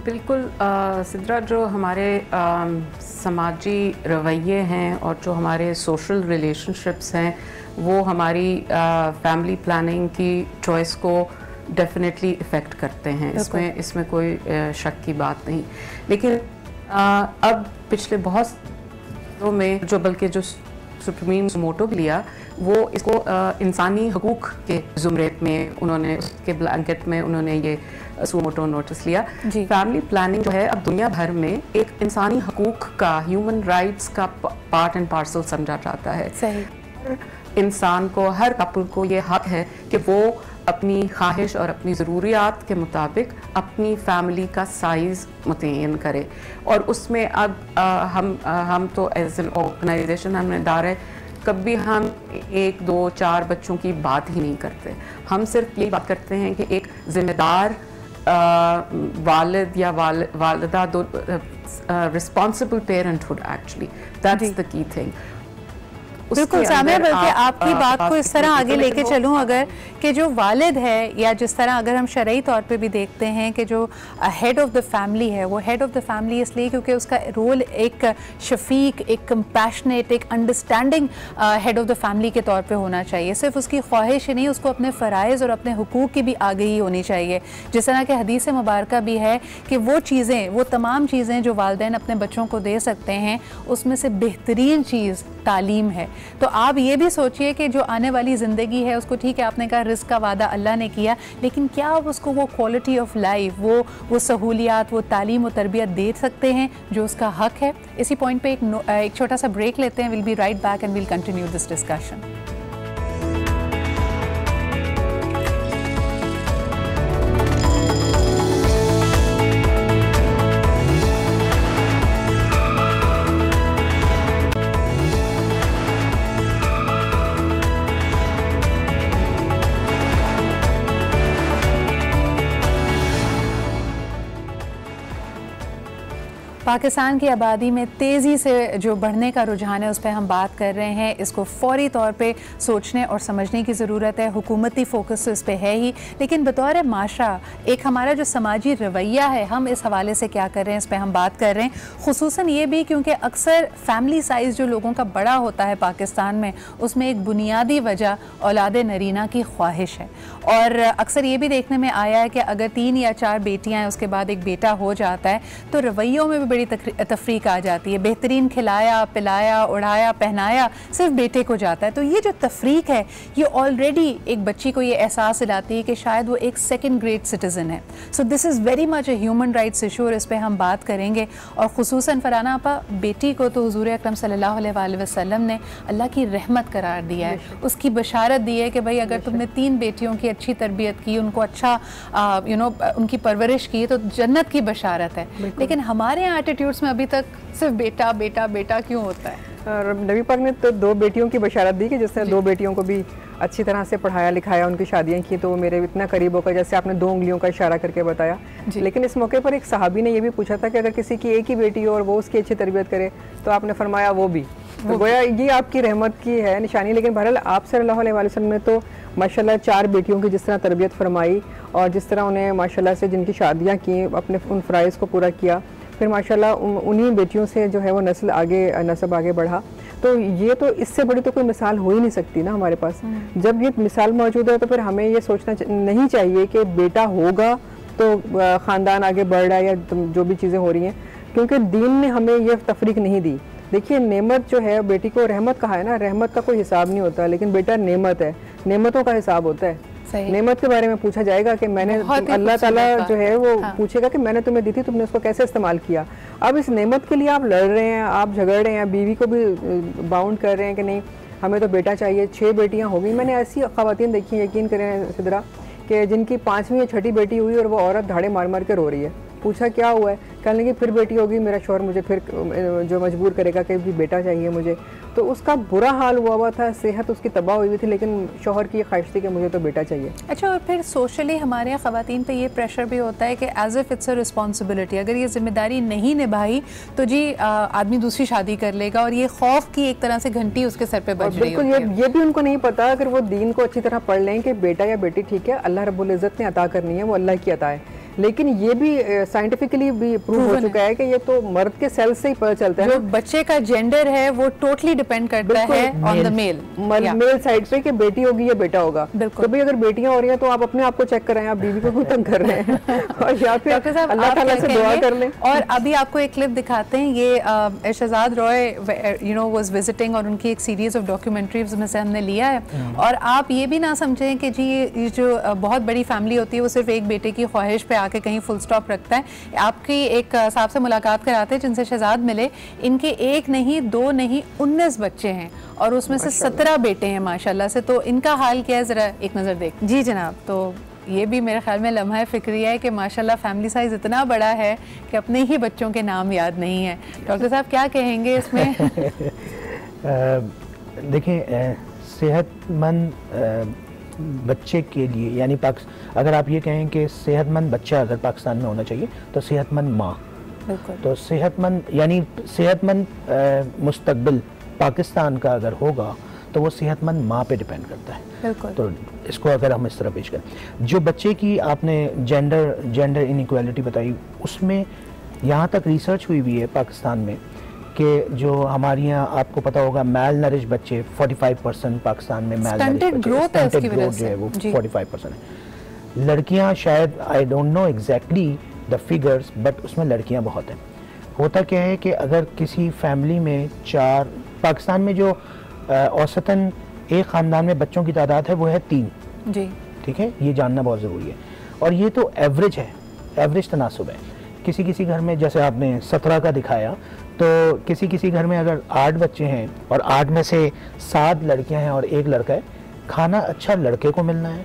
बिल्कुल सिद्रा, जो हमारे समाजी रवैये हैं और जो हमारे सोशल रिलेशनशिप्स हैं वो हमारी फैमिली प्लानिंग की चॉइस को डेफिनेटली इफ़ेक्ट करते हैं, इसमें कोई शक की बात नहीं। लेकिन अब पिछले बहुत सालों में जो सुप्रीम मोटो भी लिया, वो इसको इंसानी हकूक़ के ज़ुमरे में उन्होंने, उसके ब्लैंकेट में उन्होंने ये सुमोटो नोटिस लिया। फैमिली प्लानिंग जो है अब दुनिया भर में एक इंसानी हकूक़ का, ह्यूमन राइट्स का पार्ट एंड पार्सल समझा जाता है। सही। इंसान को, हर कपल को ये हक है कि वो अपनी ख्वाहिश और अपनी ज़रूरियात के मुताबिक अपनी फैमिली का साइज़ मुतय्यन करे। और उसमें अब हम तो एज एन ऑर्गेनाइजेशन, हम इदारे, कभी हम 1, 2, 4 बच्चों की बात ही नहीं करते। हम सिर्फ यही बात करते हैं कि एक ज़िम्मेदार वालिद या वालिदा, responsible parenthood, actually that's the key thing. बिल्कुल सामिया, बल्कि आपकी बात को इस तरह आगे लेके चलूँ अगर, कि जो वालिद है, या जिस तरह अगर हम शरई तौर पे भी देखते हैं कि जो हेड ऑफ़ द फैमिली है, वो हेड ऑफ़ द फैमिली इसलिए क्योंकि उसका रोल एक शफीक, एक कंपैशनेट, एक understanding head of the family के तौर पे होना चाहिए। सिर्फ उसकी ख्वाहिश ही नहीं, उसको अपने फ़राइज़ और अपने हुकूक़ की भी आगाही होनी चाहिए। जिस तरह के हदीस मुबारक भी है कि वो चीज़ें, वो तमाम चीज़ें जो वालिदैन अपने बच्चों को दे सकते हैं, उसमें से बेहतरीन चीज़ तालीम है। तो आप ये भी सोचिए कि जो आने वाली ज़िंदगी है उसको, ठीक है आपने कहा रिज़्क़ का वादा अल्लाह ने किया, लेकिन क्या आप उसको वो क्वालिटी ऑफ लाइफ, वो सहूलियात, वो तालीम और तरबियत दे सकते हैं जो उसका हक है? इसी पॉइंट पे एक छोटा सा ब्रेक लेते हैं। Will be right back and will continue this discussion. Pakistan की आबादी में तेज़ी से जो बढ़ने का रुझान है उस पर हम बात कर रहे हैं। इसको फ़ौरी तौर पे सोचने और समझने की ज़रूरत है। हुकूमती फ़ोकस तो इस पर है ही, लेकिन बतौर माशरा एक हमारा जो समाजी रवैया है, हम इस हवाले से क्या कर रहे हैं, इस पर हम बात कर रहे हैं। ख़ुसूसन ये भी क्योंकि अक्सर फैमिली साइज़ जो लोगों का बड़ा होता है पाकिस्तान में, उसमें एक बुनियादी वजह औलाद नरीना की ख्वाहिश है। और अक्सर ये भी देखने में आया है कि अगर 3 या 4 बेटियाँ हैं, उसके बाद एक बेटा हो जाता है, तो रवैयों में भी बड़ी तफरीक आ जाती है। बेहतरीन खिलाया, पिलाया, उड़ाया, पहनाया सिर्फ बेटे को जाता है। तो ये जो तफरीक है, ये ऑलरेडी एक बच्ची को ये एहसास दिलाती है कि शायद वो एक सेकंड ग्रेड सिटीज़न है। So this is very much a human rights issue, और इस पर हम बात करेंगे। और ख़ुसूसन फरहाना आपा, बेटी को तो हुज़ूर अकरम सल्लल्लाहु अलैहि वसल्लम ने अल्लाह की रहमत करार दिया है, उसकी बशारत दी है कि भाई अगर तुमने 3 बेटियों की अच्छी तरबियत की, उनको अच्छा उनकी परवरिश की, तो जन्नत की बशारत है। लेकिन हमारे यहाँ एटीट्यूड्स में अभी तक सिर्फ बेटा बेटा बेटा क्यों होता है? नबी पाक ने तो 2 बेटियों की बशारत दी कि जिसने 2 बेटियों को भी अच्छी तरह से पढ़ाया लिखाया, उनकी शादियां की, तो वो मेरे इतना करीब होकर, जैसे आपने 2 उंगलियों का इशारा करके बताया। लेकिन इस मौके पर एक सहाबी ने यह भी पूछा था कि अगर किसी की एक ही बेटी हो और वो उसकी अच्छी तरबियत करे, तो आपने फरमाया वो भी, तो गोया ये आपकी रहमत की है निशानी। लेकिन बहरहाल आप सल्लल्लाहु अलैहि वसल्लम ने तो माशाल्लाह 4 बेटियों की जिस तरह तरबियत फरमाई, और जिस तरह उन्हें माशाल्लाह से जिनकी शादियाँ की, अपने उन फ़राइज़ को पूरा किया, फिर माशाल्लाह उन्हीं बेटियों से जो है वो नस्ब आगे बढ़ा। तो ये तो इससे बड़ी तो कोई मिसाल हो ही नहीं सकती ना हमारे पास। जब ये मिसाल मौजूद है, तो फिर हमें ये सोचना नहीं चाहिए कि बेटा होगा तो ख़ानदान आगे बढ़ रहा है, या जो भी चीज़ें हो रही हैं, क्योंकि दीन ने हमें ये तफरीक नहीं दी। देखिए, नेमत जो है, बेटी को रहमत कहा है ना, रहमत का कोई हिसाब नहीं होता, लेकिन बेटा नेमत है, नेमतों का हिसाब होता है। नेमत के बारे में पूछा जाएगा कि मैंने, अल्लाह ताला जो है वो पूछेगा कि मैंने तुम्हें दी थी, तुमने उसको कैसे इस्तेमाल किया। अब इस नेमत के लिए आप लड़ रहे हैं, आप झगड़ रहे हैं, बीवी को भी बाउंड कर रहे हैं कि नहीं हमें तो बेटा चाहिए। 6 बेटियां हो गई। मैंने ऐसी ख़वातीन देखी, यकीन करें सिदरा, कि जिनकी 5वीं या 6ठी बेटी हुई और वो औरत धाड़े मार मार के रो रही है। पूछा क्या हुआ है, कहने लगी फिर बेटी होगी, मेरा शौहर मुझे फिर जो मजबूर करेगा कि भी बेटा चाहिए मुझे। तो उसका बुरा हाल हुआ था, सेहत उसकी तबाह हुई थी, लेकिन शौहर की ख्वाहिश थी कि मुझे तो बेटा चाहिए। अच्छा, और फिर सोशली हमारे यहाँ ख़वातीन पे ये प्रेशर भी होता है कि as if it's a responsibility, अगर ये जिम्मेदारी नहीं निभाई तो जी आदमी दूसरी शादी कर लेगा, और ये खौफ की एक तरह से घंटी उसके सर पे बज रही होती है। बिल्कुल, ये भी उनको नहीं पता, अगर वो दीन को अच्छी तरह पढ़ लें कि बेटा या बेटी ठीक है, अल्लाह रब्बुल इज़्ज़त ने अता करनी है, वो अल्लाह की अता है। लेकिन ये भी साइंटिफिकली भी प्रूव हो चुका है कि ये तो मर्द के सेल से ही पता चलता है। जो बच्चे का जेंडर है वो टोटली डिपेंड करता है ऑन द मेल साइड पे कि बेटी होगी या बेटा होगा। तो भाई अगर बेटियां हो रही हैं तो आप अपने आप को चेक कराएं, आप बीवी को तंग कर रहे हैं और या फिर अल्लाह ताला से दुआ कर लें। और अभी आपको एक क्लिप दिखाते हैं, ये शहजाद रॉय वाज विजिटिंग और उनकी एक सीरीज ऑफ डॉक्यूमेंट्रीज में से हमने लिया है। और आप ये भी ना समझें कि जी ये जो बहुत बड़ी फैमिली होती है वो सिर्फ एक बेटे की ख्वाहिश पे आके कहीं फुल स्टॉप रखता है। आपकी एक साहब से मुलाकात कराते हैं जिनसे शहजाद मिले, इनके एक नहीं, दो नहीं, 19 बच्चे हैं और उसमें से 17 बेटे हैं माशाल्लाह से। तो इनका हाल क्या है, ज़रा एक नज़र देख। जी जनाब, तो ये भी मेरे ख्याल में लम्हा फिक्रिया है कि माशाल्लाह फैमिली साइज़ इतना बड़ा है कि अपने ही बच्चों के नाम याद नहीं है। डॉक्टर साहब क्या कहेंगे इसमें? देखें, सेहतमंद बच्चे के लिए, यानी अगर आप ये कहें कि सेहतमंद बच्चा अगर पाकिस्तान में होना चाहिए तो सेहतमंद माँ, तो सेहतमंद यानी सेहतमंद मुस्तकबिल पाकिस्तान का अगर होगा तो वो सेहतमंद माँ पे डिपेंड करता है। तो इसको अगर हम इस तरह पेश करें, जो बच्चे की आपने जेंडर इनइक्वालिटी बताई, उसमें यहाँ तक रिसर्च हुई हुई है पाकिस्तान में कि जो हमारे यहाँ आपको पता होगा मेल नरिश बच्चे 45% पाकिस्तान में मेल नरिश ग्रोथ जो है वो 45% है। लड़कियाँ शायद I don't know exactly the figures, but उसमें लड़कियाँ बहुत हैं। होता क्या है कि अगर किसी फैमिली में पाकिस्तान में जो औसतन एक ख़ानदान में बच्चों की तादाद है वो है 3 जी, ठीक है, ये जानना बहुत ज़रूरी है। और ये तो एवरेज है, एवरेज तनासुब है। किसी घर में जैसे आपने 17 का दिखाया, तो किसी घर में अगर 8 बच्चे हैं और 8 में से 7 लड़कियां हैं और 1 लड़का है, खाना अच्छा लड़के को मिलना है,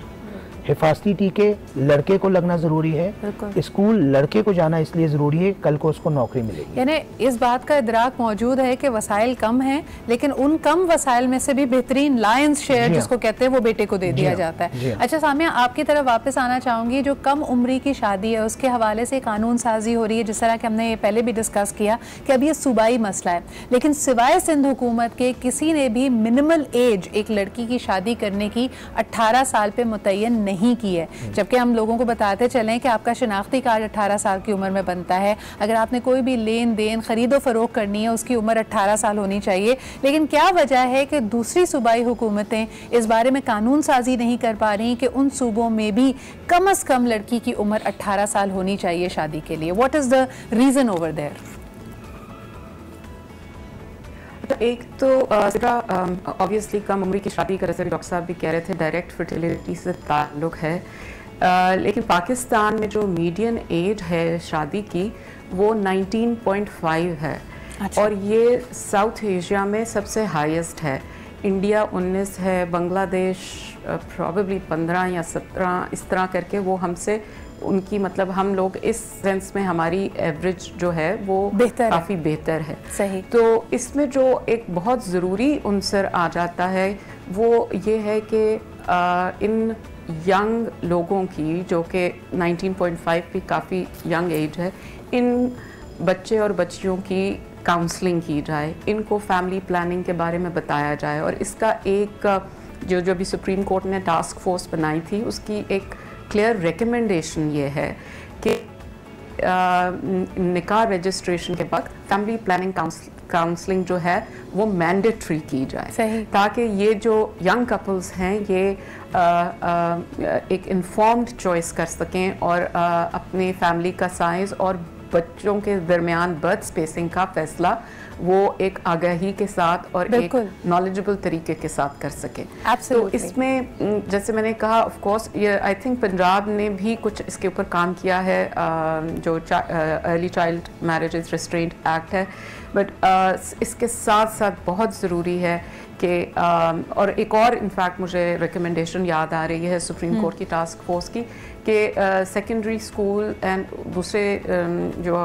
हिफाजती टीके लड़के को लगना ज़रूरी है, स्कूल लड़के को जाना इसलिए ज़रूरी है कल को उसको नौकरी मिलेगी। यानी इस बात का इदराक मौजूद है कि वसाइल कम हैं, लेकिन उन कम वसाइल में से भी बेहतरीन लायंस शेयर जिसको कहते हैं वो बेटे को दे दिया जाता है। अच्छा सामिया, आपकी तरफ वापस आना चाहूँगी। जो कम उम्री की शादी है उसके हवाले से कानून साजी हो रही है, जिस तरह कि हमने पहले भी डिस्कस किया कि अब ये सूबाई मसला है, लेकिन सिवाय सिंध हुकूमत के किसी ने भी मिनिमल एज एक लड़की की शादी करने की 18 साल पे मुतय्यन नहीं की है। जबकि हम लोगों को बताते चलें कि आपका शिनाख्ती कार्ड 18 साल की उम्र में बनता है, अगर आपने कोई भी लेन देन खरीदो फरोख्त करनी है उसकी उम्र 18 साल होनी चाहिए। लेकिन क्या वजह है कि दूसरी सूबाई हुकूमतें इस बारे में कानून साजी नहीं कर पा रही कि उन सूबों में भी कम से कम लड़की की उम्र 18 साल होनी चाहिए शादी के लिए? What is the reason over there? एक तो ऑब्वियसली कम उम्र की शादी का, जैसे डॉक्टर साहब भी कह रहे थे, डायरेक्ट फर्टिलिटी से ताल्लुक़ है। लेकिन पाकिस्तान में जो मीडियन एज है शादी की वो 19.5 है। अच्छा। और ये साउथ एशिया में सबसे हाईएस्ट है। इंडिया 19 है, बांग्लादेश प्रॉबेबली 15 या 17, इस तरह करके वो हमसे, उनकी मतलब हम लोग इस सेंस में हमारी एवरेज जो है वो काफ़ी बेहतर है। सही। तो इसमें जो एक बहुत ज़रूरी उनसर आ जाता है वो ये है कि इन यंग लोगों की, जो कि 19.5 भी काफ़ी यंग एज है, इन बच्चे और बच्चियों की काउंसलिंग की जाए, इनको फैमिली प्लानिंग के बारे में बताया जाए। और इसका एक जो भी सुप्रीम कोर्ट ने टास्क फोर्स बनाई थी उसकी एक क्लियर रिकमेंडेशन ये है कि निकाह रजिस्ट्रेशन के वक्त फैमिली प्लानिंग काउंसलिंग जो है वो मैंडेटरी की जाए, ताकि ये जो यंग कपल्स हैं ये एक इन्फॉर्म्ड चॉइस कर सकें और अपनी फैमिली का साइज़ और बच्चों के दरमियान बर्थ स्पेसिंग का फैसला वो एक आगाही के साथ और एक नॉलेजेबल तरीके के साथ कर सके। तो इसमें जैसे मैंने कहा, ऑफ कोर्स ये आई थिंक पंजाब ने भी कुछ इसके ऊपर काम किया है, जो early child marriages restraint act है, बट इसके साथ साथ बहुत ज़रूरी है कि और एक और इनफैक्ट मुझे रिकमेंडेशन याद आ रही है सुप्रीम कोर्ट की टास्क फोर्स की कि सेकेंडरी स्कूल एंड दूसरे जो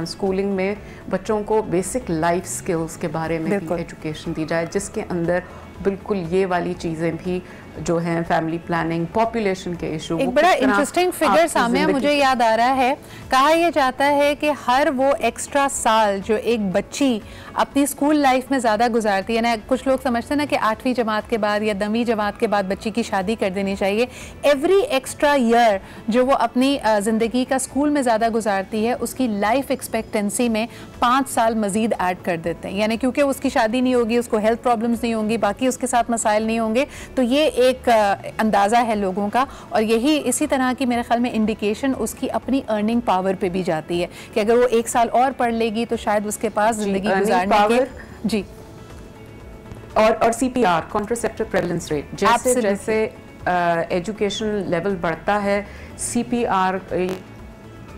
स्कूलिंग में बच्चों को बेसिक लाइफ स्किल्स के बारे में भी एजुकेशन दी जाए, जिसके अंदर बिल्कुल ये वाली चीज़ें भी जो हैं, फैमिली प्लानिंग, पॉपुलेशन के इशू। एक बड़ा इंटरेस्टिंग फिगर सामने मुझे याद आ रहा है, कहा यह जाता है कि हर वो एक्स्ट्रा साल जो एक बच्ची अपनी स्कूल लाइफ में ज़्यादा गुजारती है ना, कुछ लोग समझते हैं ना कि 8वीं जमात के बाद या 10वीं जमात के बाद बच्ची की शादी कर देनी चाहिए। एवरी एक्स्ट्रा ईयर जो वो अपनी ज़िंदगी का स्कूल में ज़्यादा गुजारती है, उसकी लाइफ एक्सपेक्टेंसी में 5 साल मज़ीद ऐड कर देते हैं। यानी क्योंकि उसकी शादी नहीं होगी, उसको हेल्थ प्रॉब्लम्स नहीं होंगी, बाकी उसके साथ मसाइल नहीं होंगे, तो ये एक अंदाज़ा है लोगों का। और यही इसी तरह की मेरे ख्याल में इंडिकेशन उसकी अपनी अर्निंग पावर पे भी जाती है कि अगर वो 1 साल और पढ़ लेगी तो शायद उसके पास ज़िंदगी गुजारने के जी और CPR कॉन्ट्रासेप्टिव प्रेवलेंस रेट जैसे जैसे एजुकेशन लेवल बढ़ता है, CPR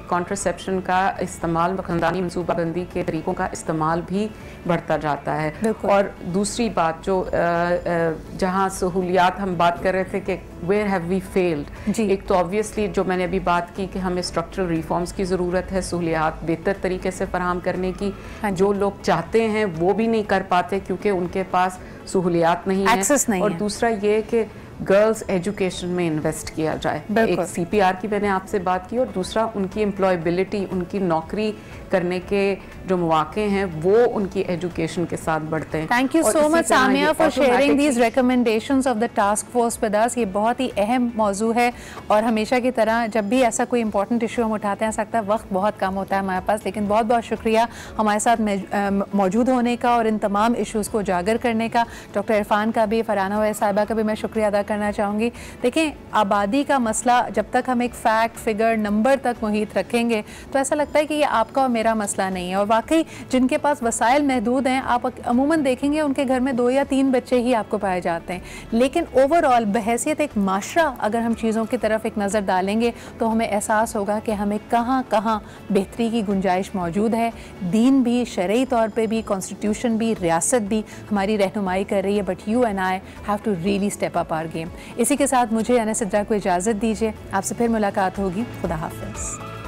कॉन्ट्रासेप्शन का इस्तेमाल, ख़ानदानी मनसूबाबंदी के तरीक़ों का इस्तेमाल भी बढ़ता जाता है। और दूसरी बात जो जहाँ सहूलियात हम बात कर रहे थे कि वेयर हैव वी फेल्ड, एक तो ऑब्वियसली जो मैंने अभी बात की कि हमें स्ट्रक्चरल रिफॉर्म्स की ज़रूरत है, सहूलियात बेहतर तरीके से फराहम करने की। जो लोग चाहते हैं वो भी नहीं कर पाते क्योंकि उनके पास सहूलियात नहीं है। और दूसरा ये कि गर्ल्स एजुकेशन में इन्वेस्ट किया जाए। एक CPR की मैंने आपसे बात की, और दूसरा उनकी एम्प्लॉयबिलिटी, उनकी नौकरी करने के जो मौके हैं वो उनकी एजुकेशन के साथ बढ़ते हैं। Thank you so much Samia for sharing these recommendations of the task force with us. ये बहुत ही अहम मौजू है और हमेशा की तरह जब भी ऐसा कोई इंपॉर्टेंट इशू हम उठाते हैं, सकता है वक्त बहुत कम होता है हमारे पास, लेकिन बहुत बहुत शुक्रिया हमारे साथ मौजूद होने का और इन तमाम इशूज़ को उजागर करने का। डॉक्टर इरफान का भी, फरहाना वैस साहिबा का भी मैं शुक्रिया अदा करना चाहूँगी। देखें, आबादी का मसला जब तक हम एक फैक्ट, फिगर, नंबर तक मुहित रखेंगे तो ऐसा लगता है कि ये आपका और मेरा मसला नहीं है। और वाकई जिनके पास वसाइल महदूद हैं, आप अमूमन देखेंगे उनके घर में 2 या 3 बच्चे ही आपको पाए जाते हैं। लेकिन ओवरऑल बहैसियत एक माशरा अगर हम चीज़ों की तरफ एक नज़र डालेंगे तो हमें एहसास होगा कि हमें कहाँ कहाँ बेहतरी की गुंजाइश मौजूद है। दीन भी, शरई तौर पर भी, कॉन्स्टिट्यूशन भी, रियासत भी हमारी रहनुमाई कर रही है, but you and I have to really step up our game. इसी के साथ मुझे यानी सिद्रा को इजाज़त दीजिए, आपसे फिर मुलाकात होगी। खुदा हाफिज़।